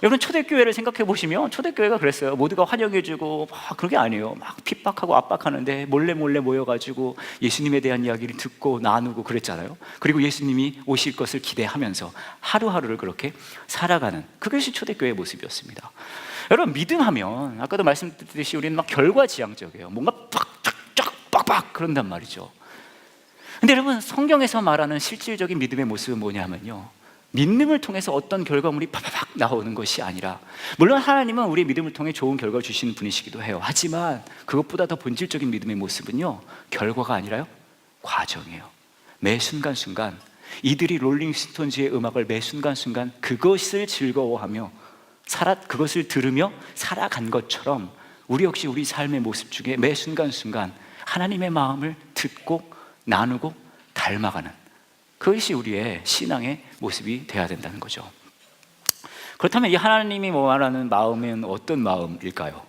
A: 여러분 초대교회를 생각해 보시면 초대교회가 그랬어요. 모두가 환영해주고 막 그런 게 아니에요. 막 핍박하고 압박하는데 몰래 모여가지고 예수님에 대한 이야기를 듣고 나누고 그랬잖아요. 그리고 예수님이 오실 것을 기대하면서 하루하루를 그렇게 살아가는, 그것이 초대교회의 모습이었습니다. 여러분 믿음하면 아까도 말씀드렸듯이 우리는 막 결과지향적이에요. 뭔가 빡빡 그런단 말이죠. 근데 여러분 성경에서 말하는 실질적인 믿음의 모습은 뭐냐면요, 믿음을 통해서 어떤 결과물이 팍팍 나오는 것이 아니라, 물론 하나님은 우리의 믿음을 통해 좋은 결과를 주시는 분이시기도 해요. 하지만 그것보다 더 본질적인 믿음의 모습은요, 결과가 아니라요, 과정이에요. 매 순간순간 이들이 롤링스톤즈의 음악을 매 순간순간 그것을 즐거워하며 그것을 들으며 살아간 것처럼 우리 역시 우리 삶의 모습 중에 매 순간순간 하나님의 마음을 듣고 나누고 닮아가는, 그것이 우리의 신앙의 모습이 되어야 된다는 거죠. 그렇다면 이 하나님이 말하는 마음은 어떤 마음일까요?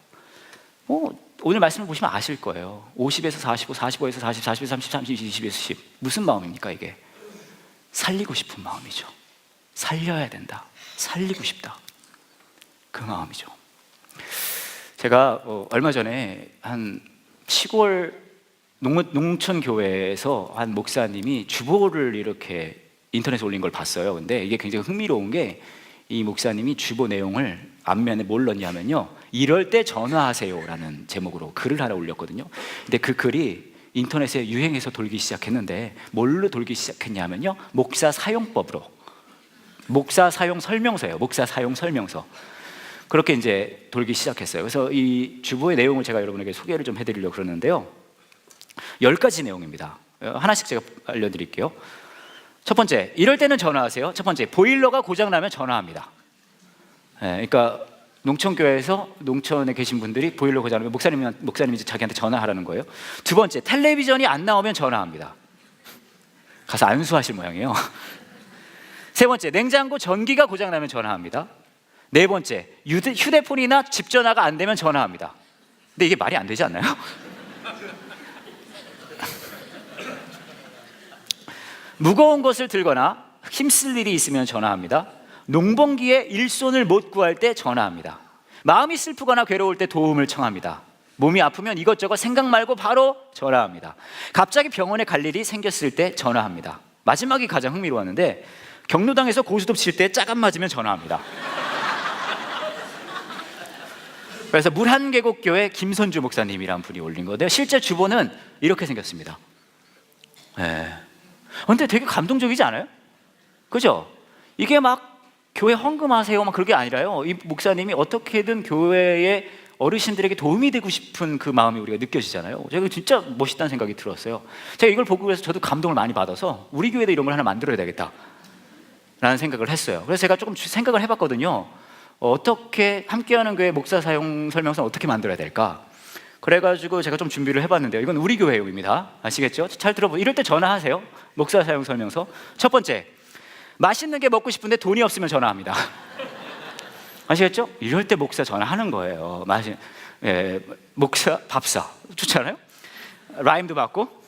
A: 오늘 말씀을 보시면 아실 거예요. 50에서 45, 45에서 40, 40에서 30, 30, 20에서 10. 무슨 마음입니까 이게? 살리고 싶은 마음이죠. 살려야 된다, 살리고 싶다, 그 마음이죠. 제가 얼마 전에 한 시골 농촌 교회에서 한 목사님이 주보를 이렇게 인터넷에 올린 걸 봤어요. 근데 이게 굉장히 흥미로운 게, 이 목사님이 주보 내용을 앞면에 뭘 넣냐면요, 이럴 때 전화하세요라는 제목으로 글을 하나 올렸거든요. 근데 그 글이 인터넷에 유행해서 돌기 시작했는데 뭘로 돌기 시작했냐면요, 목사 사용법으로, 목사 사용 설명서예요. 목사 사용 설명서. 그렇게 이제 돌기 시작했어요. 그래서 이 주보의 내용을 제가 여러분에게 소개를 좀 해드리려고 그러는데요, 10가지 내용입니다. 하나씩 제가 알려드릴게요. 첫 번째, 이럴 때는 전화하세요. 첫 번째, 보일러가 고장나면 전화합니다. 그러니까 농촌교회에서 농촌에 계신 분들이 보일러 고장나면 목사님이 자기한테 전화하라는 거예요. 두 번째, 텔레비전이 안 나오면 전화합니다. 가서 안수하실 모양이에요. 세 번째, 냉장고 전기가 고장나면 전화합니다. 네 번째, 휴대폰이나 집 전화가 안 되면 전화합니다. 근데 이게 말이 안 되지 않나요? 무거운 것을 들거나 힘쓸 일이 있으면 전화합니다. 농번기에 일손을 못 구할 때 전화합니다. 마음이 슬프거나 괴로울 때 도움을 청합니다. 몸이 아프면 이것저것 생각 말고 바로 전화합니다. 갑자기 병원에 갈 일이 생겼을 때 전화합니다. 마지막이 가장 흥미로웠는데 경로당에서 고스톱 칠 때 짝 안 맞으면 전화합니다. 그래서 물한계곡교회 김선주 목사님이라는 분이 올린 건데요, 실제 주보는 이렇게 생겼습니다. 근데 되게 감동적이지 않아요? 그죠? 이게 막 교회 헌금하세요 막 그런 게 아니라요, 이 목사님이 어떻게든 교회의 어르신들에게 도움이 되고 싶은 그 마음이 우리가 느껴지잖아요. 제가 진짜 멋있다는 생각이 들었어요. 제가 이걸 보고 그래서 저도 감동을 많이 받아서 우리 교회도 이런 걸 하나 만들어야 되겠다 라는 생각을 했어요. 그래서 제가 조금 생각을 해봤거든요. 어떻게 함께하는 교회 목사 사용 설명서는 어떻게 만들어야 될까? 그래가지고 제가 좀 준비를 해봤는데요, 이건 우리 교회용입니다. 아시겠죠? 잘 들어보세요. 이럴 때 전화하세요. 목사 사용 설명서. 첫 번째, 맛있는 게 먹고 싶은데 돈이 없으면 전화합니다. 아시겠죠? 이럴 때 목사 전화하는 거예요. 목사 밥사. 좋잖아요? 라임도 맞고.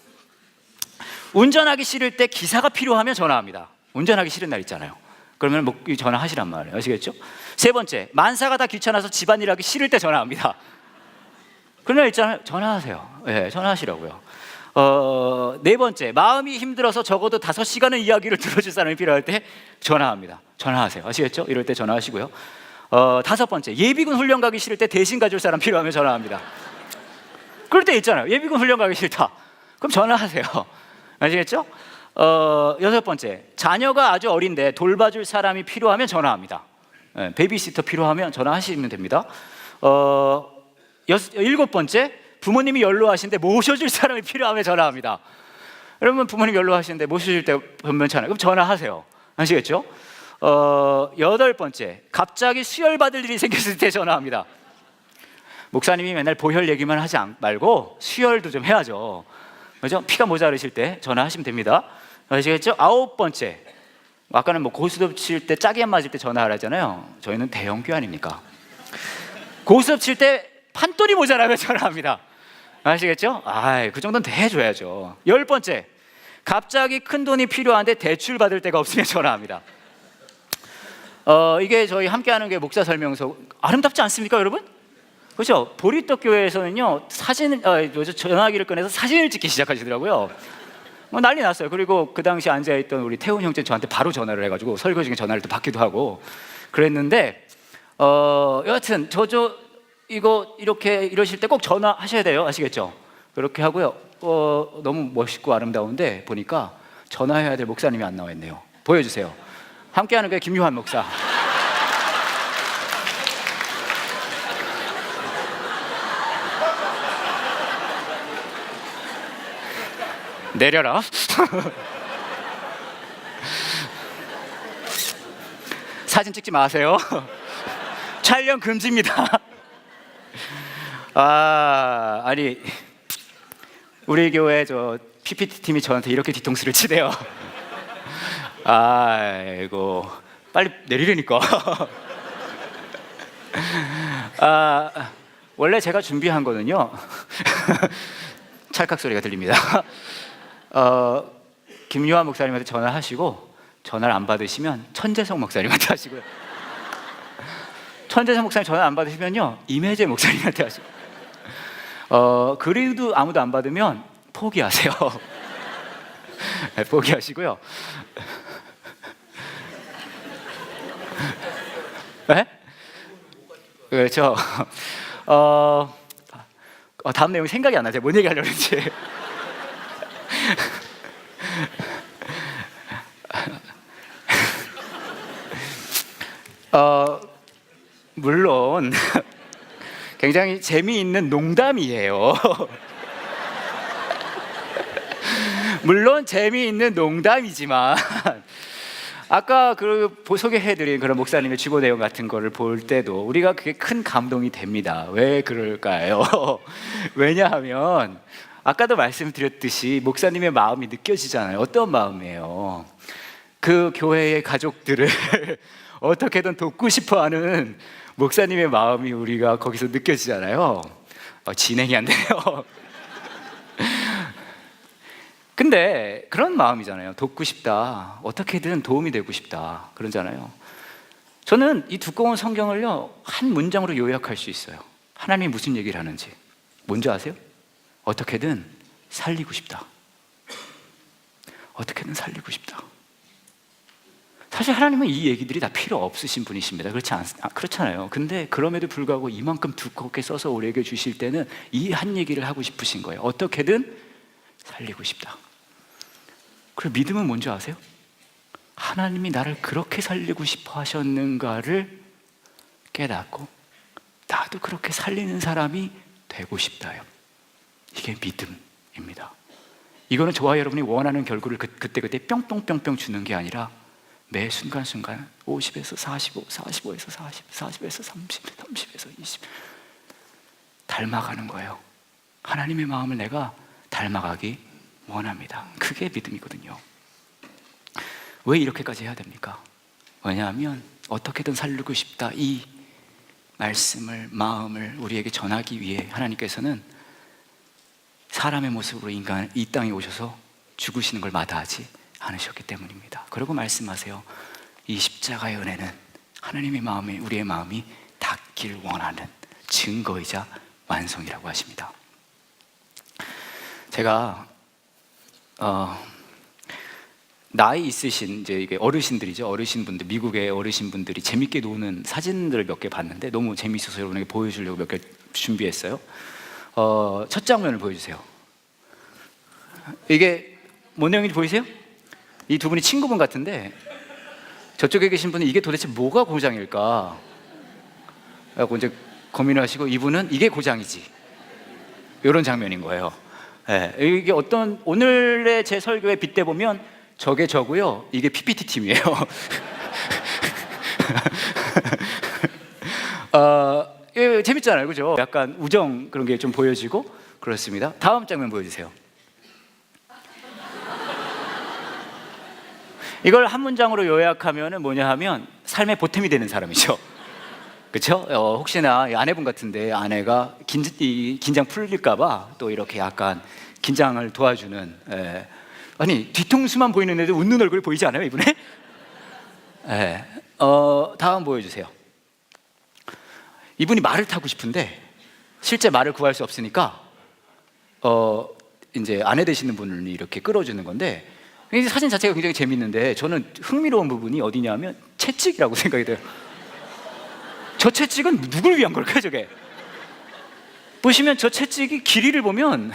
A: 운전하기 싫을 때 기사가 필요하면 전화합니다. 운전하기 싫은 날 있잖아요. 그러면 전화하시란 말이에요. 아시겠죠? 세 번째, 만사가 다 귀찮아서 집안일 하기 싫을 때 전화합니다. 그런 날 있잖아요. 전화하세요. 전화하시라고요. 네 번째, 마음이 힘들어서 적어도 5시간은 이야기를 들어줄 사람이 필요할 때 전화합니다. 전화하세요. 아시겠죠? 이럴 때 전화하시고요. 다섯 번째, 예비군 훈련 가기 싫을 때 대신 가줄 사람 필요하면 전화합니다. 그럴 때 있잖아요. 예비군 훈련 가기 싫다. 그럼 전화하세요. 아시겠죠? 여섯 번째, 자녀가 아주 어린데 돌봐줄 사람이 필요하면 전화합니다. 베이비시터 필요하면 전화하시면 됩니다. 일곱 번째, 부모님이 연로하신데 모셔줄 사람이 필요하면 전화합니다. 여러분 부모님 연로하시는데 모셔줄 때 변변찮아요. 그럼 전화하세요. 아시겠죠? 여덟 번째, 갑자기 수혈 받을 일이 생겼을 때 전화합니다. 목사님이 맨날 보혈 얘기만 하지 말고 수혈도 좀 해야죠. 그죠? 피가 모자르실 때 전화하시면 됩니다. 아시겠죠? 아홉 번째, 아까는 고스톱 칠 때 짝이 안 맞을 때 전화하라잖아요. 저희는 대형교 아닙니까? 고스톱 칠 때 판돈이 모자라면 전화합니다. 아시겠죠? 그 정도는 대해줘야죠. 열 번째, 갑자기 큰 돈이 필요한데 대출 받을 데가 없으면 전화합니다. 이게 저희 함께하는 게 목사 설명서 아름답지 않습니까, 여러분? 그렇죠? 보리떡 교회에서는요, 전화기를 꺼내서 사진을 찍기 시작하시더라고요. 난리 났어요. 그리고 그 당시 앉아있던 우리 태훈 형제 저한테 바로 전화를 해가지고 설교 중에 전화를 또 받기도 하고 그랬는데, 여하튼 이거 이렇게 이러실 때 꼭 전화하셔야 돼요. 아시겠죠? 그렇게 하고요. 너무 멋있고 아름다운데 보니까 전화해야 될 목사님이 안 나와 있네요. 보여주세요. 함께하는 게 김유한 목사. 내려라. 사진 찍지 마세요. 촬영 금지입니다. 아니 우리 교회 PPT 팀이 저한테 이렇게 뒤통수를 치대요. 아이고 빨리 내리려니까. 원래 제가 준비한 거는요. 찰칵 소리가 들립니다. 김유한 목사님한테 전화하시고 전화를 안 받으시면 천재성 목사님한테 하시고요. 천재성 목사님 전화 안 받으시면요 임혜재 목사님한테 하시고, 그래도 아무도 안 받으면 포기하세요. 네, 포기하시고요. 네? 그렇죠. 다음 내용이 생각이 안 나죠. 뭔 얘기 하려고 했지. 물론 굉장히 재미있는 농담이에요. 물론 재미있는 농담이지만 아까 소개해드린 그런 목사님의 주보 내용 같은 거를 볼 때도 우리가 그게 큰 감동이 됩니다. 왜 그럴까요? 왜냐하면 아까도 말씀드렸듯이 목사님의 마음이 느껴지잖아요. 어떤 마음이에요? 그 교회의 가족들을 어떻게든 돕고 싶어하는 목사님의 마음이 우리가 거기서 느껴지잖아요. 진행이 안 돼요. 근데 그런 마음이잖아요. 돕고 싶다. 어떻게든 도움이 되고 싶다. 그러잖아요. 저는 이 두꺼운 성경을요 한 문장으로 요약할 수 있어요. 하나님이 무슨 얘기를 하는지. 뭔지 아세요? 어떻게든 살리고 싶다. 어떻게든 살리고 싶다. 사실 하나님은 이 얘기들이 다 필요 없으신 분이십니다. 그렇잖아요. 근데 그럼에도 불구하고 이만큼 두껍게 써서 우리에게 주실 때는 이 한 얘기를 하고 싶으신 거예요. 어떻게든 살리고 싶다. 그리고 믿음은 뭔지 아세요? 하나님이 나를 그렇게 살리고 싶어 하셨는가를 깨닫고 나도 그렇게 살리는 사람이 되고 싶다요. 이게 믿음입니다. 이거는 저와 여러분이 원하는 결과를 그때그때 뿅뿅뿅뿅 주는 게 아니라 매 순간순간 50에서 45, 45에서 40, 40에서 30, 30에서 20 닮아가는 거예요. 하나님의 마음을 내가 닮아가기 원합니다. 그게 믿음이거든요. 왜 이렇게까지 해야 됩니까? 왜냐하면 어떻게든 살리고 싶다 이 말씀을, 마음을 우리에게 전하기 위해 하나님께서는 사람의 모습으로 이 땅에 오셔서 죽으시는 걸 마다하지 않으셨기 때문입니다. 그리고 말씀하세요. 이 십자가의 은혜는 하나님의 마음에 우리의 마음이 닿길 원하는 증거이자 완성이라고 하십니다. 제가 나이 있으신 이제 이게 어르신들이죠. 어르신분들, 미국의 어르신분들이 재밌게 노는 사진들을 몇 개 봤는데 너무 재밌어서 여러분에게 보여주려고 몇 개 준비했어요. 첫 장면을 보여주세요. 이게 뭔 내용인지 보이세요? 이 두 분이 친구분 같은데 저쪽에 계신 분은 이게 도대체 뭐가 고장일까? 라고 이제 고민하시고 이분은 이게 고장이지. 이런 장면인 거예요. 네, 이게 어떤 오늘의 제 설교에 빗대 보면 저게 저고요. 이게 PPT 팀이에요. 재밌잖아요, 그죠? 약간 우정 그런 게 좀 보여지고 그렇습니다. 다음 장면 보여주세요. 이걸 한 문장으로 요약하면은 뭐냐 하면 삶의 보탬이 되는 사람이죠. 그렇죠? 혹시나 아내분 같은데 아내가 긴장 풀릴까봐 또 이렇게 약간 긴장을 도와주는. 아니 뒤통수만 보이는 애도 웃는 얼굴이 보이지 않아요, 이분의? 다음 보여주세요. 이분이 말을 타고 싶은데 실제 말을 구할 수 없으니까 이제 아내 되시는 분을 이렇게 끌어주는 건데 이 사진 자체가 굉장히 재밌는데 저는 흥미로운 부분이 어디냐면 채찍이라고 생각이 돼요. 저 채찍은 누굴 위한 걸까요, 저게? 보시면 저 채찍이 길이를 보면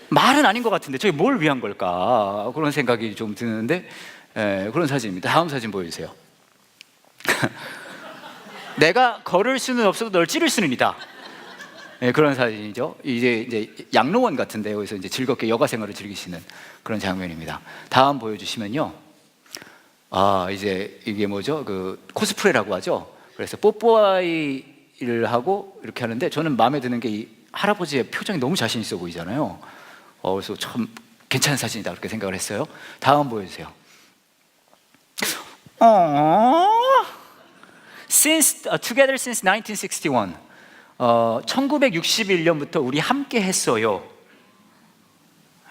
A: 말은 아닌 것 같은데 저게 뭘 위한 걸까? 그런 생각이 좀 드는데 그런 사진입니다. 다음 사진 보여주세요. 내가 걸을 수는 없어도 널 찌를 수는 있다. 그런 사진이죠. 이제 양로원 같은데 여기서 이제 즐겁게 여가 생활을 즐기시는 그런 장면입니다. 다음 보여주시면요. 이제 이게 뭐죠? 그 코스프레라고 하죠. 그래서 뽀뽀아이를 하고 이렇게 하는데 저는 마음에 드는 게 이 할아버지의 표정이 너무 자신 있어 보이잖아요. 그래서 참 괜찮은 사진이다 그렇게 생각을 했어요. 다음 보여주세요. Together since 1961. 1961년부터 우리 함께 했어요.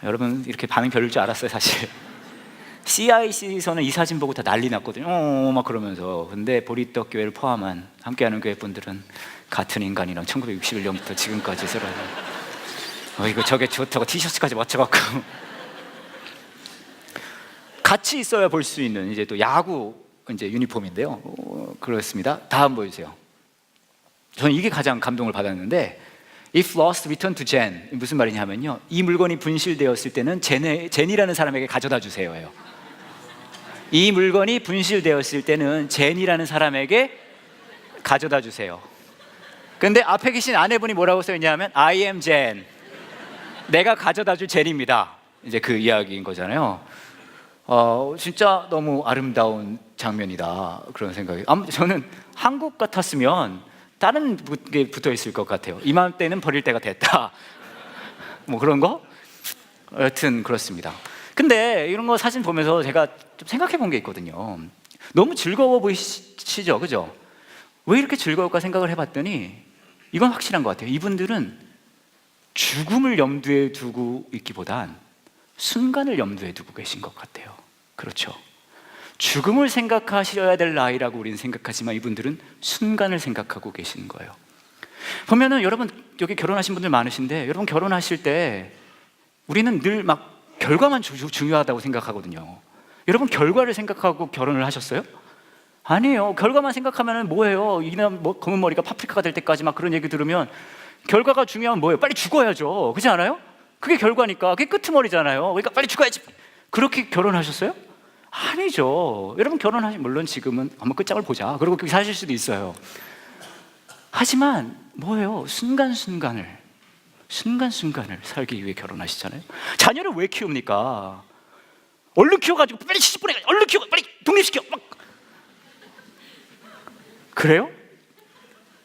A: 여러분 이렇게 반응 별일 줄 알았어요, 사실. CIC에서는 이 사진 보고 다 난리 났거든요. 막 그러면서. 근데 보리떡 교회를 포함한 함께하는 교회 분들은 같은 인간이랑 1961년부터 지금까지 서로 이거 저게 좋다고 티셔츠까지 맞춰갖고 같이 있어야 볼 수 있는 이제 또 야구 이제 유니폼인데요. 그렇습니다. 다음 보여주세요. 저는 이게 가장 감동을 받았는데 If lost, return to Jen. 무슨 말이냐면요. 이 물건이 분실되었을 때는 젠이라는 사람에게 가져다 주세요예요. 이 물건이 분실되었을 때는 젠이라는 사람에게 가져다 주세요. 근데 앞에 계신 아내분이 뭐라고 써있냐면 I am Jen. 내가 가져다 줄 젠입니다. 이제 그 이야기인 거잖아요. 진짜 너무 아름다운 장면이다 그런 생각이. 저는 한국 같았으면 다른 게 붙어 있을 것 같아요. 이맘때는 버릴 때가 됐다. 뭐 그런 거? 여튼 그렇습니다. 근데 이런 거 사진 보면서 제가 좀 생각해 본 게 있거든요. 너무 즐거워 보이시죠? 그죠? 왜 이렇게 즐거울까 생각을 해봤더니 이건 확실한 것 같아요. 이분들은 죽음을 염두에 두고 있기보단 순간을 염두에 두고 계신 것 같아요. 그렇죠? 죽음을 생각하셔야 될 나이라고 우리는 생각하지만 이분들은 순간을 생각하고 계시는 거예요. 보면은 여러분 여기 결혼하신 분들 많으신데 여러분 결혼하실 때 우리는 늘 막 결과만 중요하다고 생각하거든요. 여러분, 결과를 생각하고 결혼을 하셨어요? 아니에요. 결과만 생각하면 뭐예요? 이나 뭐 검은 머리가 파프리카가 될 때까지 막 그런 얘기 들으면 결과가 중요하면 뭐예요? 빨리 죽어야죠. 그렇지 않아요? 그게 결과니까. 그게 끄트머리잖아요. 그러니까 빨리 죽어야지. 그렇게 결혼하셨어요? 아니죠. 여러분, 결혼하시면 물론 지금은 한번 끝장을 보자, 그러고 그렇게 사실 수도 있어요. 하지만 뭐예요? 순간순간을 살기 위해 결혼하시잖아요. 자녀를 왜 키웁니까? 얼른 키워가지고 빨리 시집 보내, 얼른 키워, 빨리 독립시켜 막. 그래요?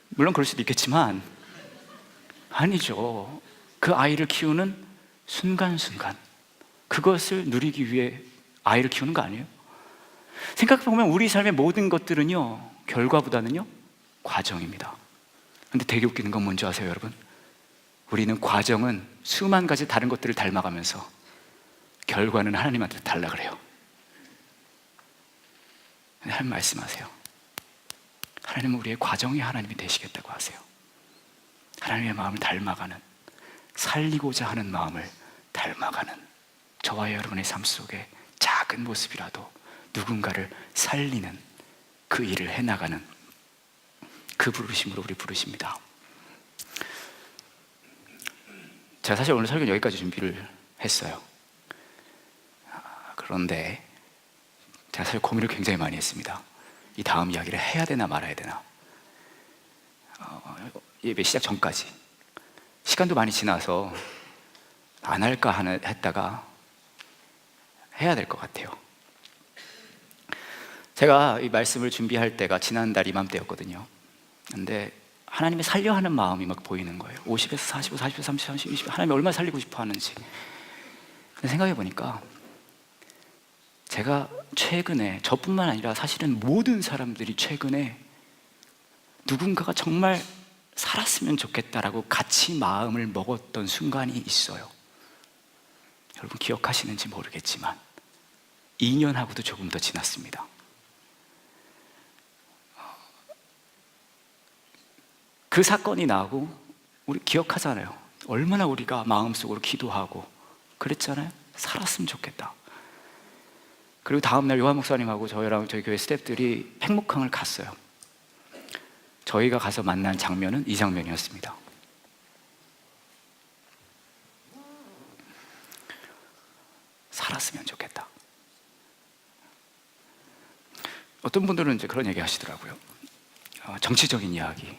A: 물론 그럴 수도 있겠지만 아니죠. 그 아이를 키우는 순간순간, 그것을 누리기 위해 아이를 키우는 거 아니에요? 생각해보면 우리 삶의 모든 것들은요, 결과보다는요 과정입니다. 근데 되게 웃기는 건 뭔지 아세요, 여러분? 우리는 과정은 수만 가지 다른 것들을 닮아가면서 결과는 하나님한테 달라 그래요. 하나님 말씀하세요. 하나님은 우리의 과정이 하나님이 되시겠다고 하세요. 하나님의 마음을 닮아가는, 살리고자 하는 마음을 닮아가는, 저와 여러분의 삶 속에 작은 모습이라도 누군가를 살리는 그 일을 해나가는 그 부르심으로 우리 부르십니다. 제가 사실 오늘 설교는 여기까지 준비를 했어요. 그런데 제가 사실 고민을 굉장히 많이 했습니다. 이 다음 이야기를 해야 되나 말아야 되나. 예배 시작 전까지 시간도 많이 지나서 안 할까 했다가 해야 될 것 같아요. 제가 이 말씀을 준비할 때가 지난달 이맘때였거든요. 근데 하나님의 살려 하는 마음이 막 보이는 거예요. 50에서 45, 40에서 30, 30, 20 하나님이 얼마나 살리고 싶어 하는지. 근데 생각해 보니까 제가 최근에, 저뿐만 아니라 사실은 모든 사람들이 최근에 누군가가 정말 살았으면 좋겠다라고 같이 마음을 먹었던 순간이 있어요. 여러분 기억하시는지 모르겠지만 2년하고도 조금 더 지났습니다. 그 사건이 나고 우리 기억하잖아요. 얼마나 우리가 마음속으로 기도하고 그랬잖아요. 살았으면 좋겠다. 그리고 다음날 요한 목사님하고 저희랑 저희 교회 스태프들이 팽목항을 갔어요. 저희가 가서 만난 장면은 이 장면이었습니다. 살았으면 좋겠다. 어떤 분들은 이제 그런 얘기 하시더라고요. 정치적인 이야기.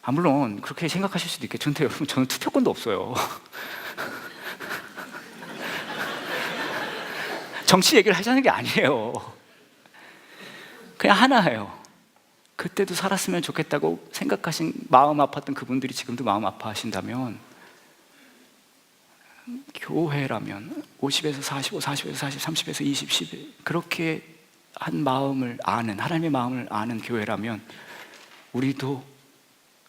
A: 물론 그렇게 생각하실 수도 있겠죠. 근데 여러분, 저는 투표권도 없어요. 정치 얘기를 하자는 게 아니에요. 그냥 하나예요. 그때도 살았으면 좋겠다고 생각하신, 마음 아팠던 그분들이 지금도 마음 아파하신다면, 교회라면 50에서 45, 40에서 40, 30에서 20, 10 그렇게 한 마음을 아는, 하나님의 마음을 아는 교회라면 우리도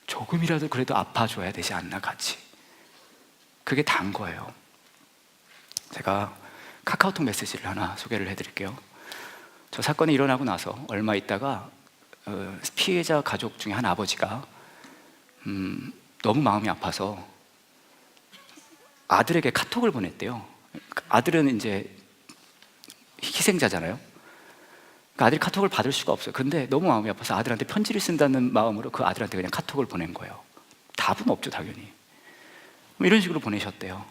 A: 조금이라도 그래도 아파줘야 되지 않나, 같이. 그게 단 거예요. 제가 카카오톡 메시지를 하나 소개를 해드릴게요. 저 사건이 일어나고 나서 얼마 있다가 피해자 가족 중에 한 아버지가 너무 마음이 아파서 아들에게 카톡을 보냈대요. 아들은 이제 희생자잖아요. 그러니까 아들이 카톡을 받을 수가 없어요. 근데 너무 마음이 아파서 아들한테 편지를 쓴다는 마음으로 그 아들한테 그냥 카톡을 보낸 거예요. 답은 없죠, 당연히. 이런 식으로 보내셨대요.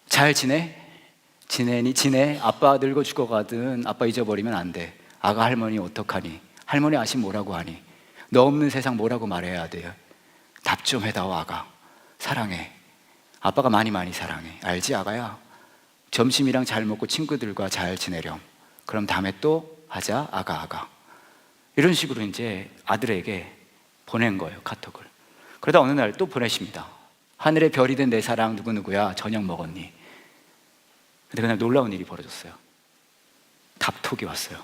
A: 잘 지내? 지내? 아빠 늙어 죽어가든 아빠 잊어버리면 안 돼. 아가 할머니 어떡하니? 할머니 아심 뭐라고 하니? 너 없는 세상 뭐라고 말해야 돼요? 답 좀 해다오 아가. 사랑해. 아빠가 많이 사랑해. 알지 아가야? 점심이랑 잘 먹고 친구들과 잘 지내렴. 그럼 다음에 또 하자 아가. 이런 식으로 이제 아들에게 보낸 거예요, 카톡을. 그러다 어느 날 또 보내십니다. 하늘의 별이 된 내 사랑 누구누구야, 저녁 먹었니? 근데 그날 놀라운 일이 벌어졌어요. 답톡이 왔어요.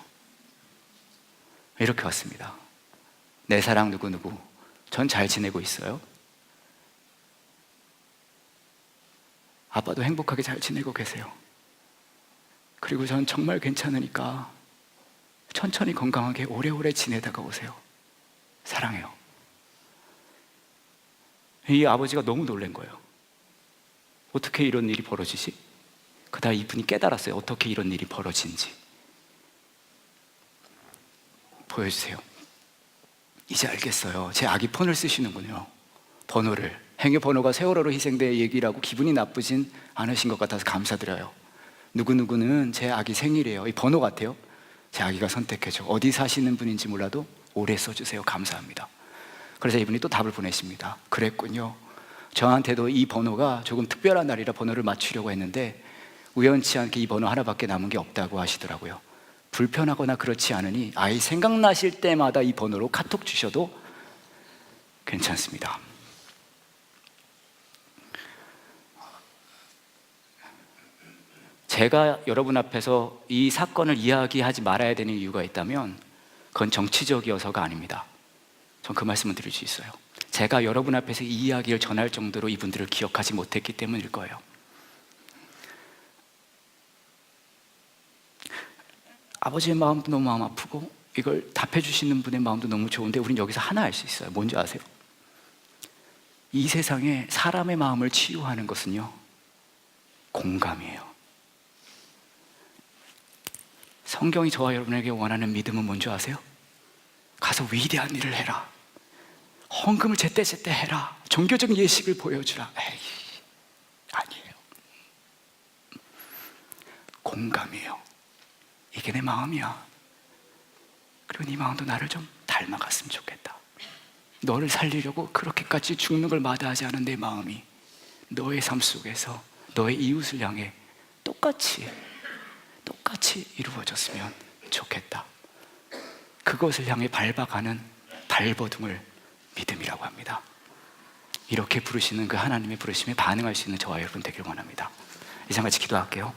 A: 이렇게 왔습니다. 내 사랑 누구누구, 전 잘 지내고 있어요. 아빠도 행복하게 잘 지내고 계세요. 그리고 전 정말 괜찮으니까 천천히 건강하게 오래오래 지내다가 오세요. 사랑해요. 이 아버지가 너무 놀란 거예요.
B: 어떻게 이런 일이 벌어지지? 그다음 이분이 깨달았어요. 어떻게 이런 일이 벌어진지. 보여주세요. 이제 알겠어요. 제 아기 폰을 쓰시는군요. 번호를. 행여 번호가 세월호로 희생된 얘기라고 기분이 나쁘진 않으신 것 같아서 감사드려요. 누구누구는 제 아기 생일이에요. 이 번호 같아요. 제 아기가 선택해줘. 어디 사시는 분인지 몰라도 오래 써주세요. 감사합니다. 그래서 이분이 또 답을 보내십니다. 그랬군요. 저한테도 이 번호가 조금 특별한 날이라 번호를 맞추려고 했는데 우연치 않게 이 번호 하나밖에 남은 게 없다고 하시더라고요. 불편하거나 그렇지 않으니 아이 생각나실 때마다 이 번호로 카톡 주셔도 괜찮습니다. 제가 여러분 앞에서 이 사건을 이야기하지 말아야 되는 이유가 있다면 그건 정치적이어서가 아닙니다. 전 그 말씀을 드릴 수 있어요. 제가 여러분 앞에서 이 이야기를 전할 정도로 이분들을 기억하지 못했기 때문일 거예요. 아버지의 마음도 너무 마음 아프고 이걸 답해 주시는 분의 마음도 너무 좋은데 우린 여기서 하나 알 수 있어요. 뭔지 아세요? 이 세상에 사람의 마음을 치유하는 것은요, 공감이에요. 성경이 저와 여러분에게 원하는 믿음은 뭔지 아세요? 가서 위대한 일을 해라, 헌금을 제때제때 해라, 종교적 예식을 보여주라. 에이, 아니에요. 공감이에요. 이게 내 마음이야. 그리고 네 마음도 나를 좀 닮아갔으면 좋겠다. 너를 살리려고 그렇게까지 죽는 걸 마다하지 않은 내 마음이 너의 삶 속에서 너의 이웃을 향해 똑같이 이루어졌으면 좋겠다. 그것을 향해 밟아가는 발버둥을 믿음이라고 합니다. 이렇게 부르시는 그 하나님의 부르심에 반응할 수 있는 저와 여러분 되길 원합니다. 이제 같이 기도할게요.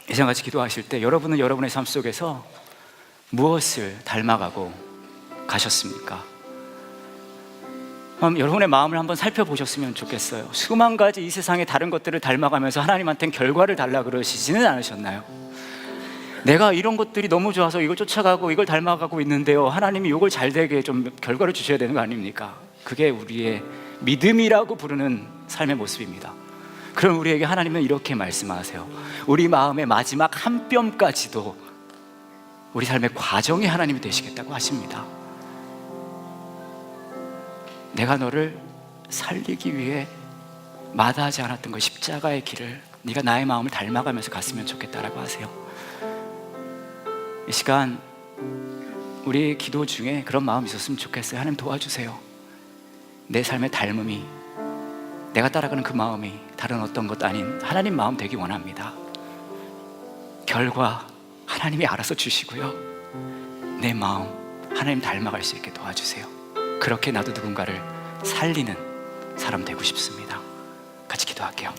B: 이제 같이 기도하실 때 여러분은 여러분의 삶 속에서 무엇을 닮아가고 가셨습니까? 여러분의 마음을 한번 살펴보셨으면 좋겠어요. 수만 가지 이 세상의 다른 것들을 닮아가면서 하나님한테는 결과를 달라 그러시지는 않으셨나요? 내가 이런 것들이 너무 좋아서 이걸 쫓아가고 이걸 닮아가고 있는데요, 하나님이 이걸 잘 되게 좀 결과를 주셔야 되는 거 아닙니까? 그게 우리의 믿음이라고 부르는 삶의 모습입니다. 그럼 우리에게 하나님은 이렇게 말씀하세요. 우리 마음의 마지막 한 뼘까지도 우리 삶의 과정이 하나님이 되시겠다고 하십니다. 내가 너를 살리기 위해 마다하지 않았던 그 십자가의 길을 네가 나의 마음을 닮아가면서 갔으면 좋겠다라고 하세요. 이 시간 우리 기도 중에 그런 마음이 있었으면 좋겠어요. 하나님 도와주세요. 내 삶의 닮음이, 내가 따라가는 그 마음이 다른 어떤 것 아닌 하나님 마음 되기 원합니다. 결과 하나님이 알아서 주시고요, 내 마음 하나님 닮아갈 수 있게 도와주세요. 그렇게 나도 누군가를 살리는 사람 되고 싶습니다. 같이 기도할게요.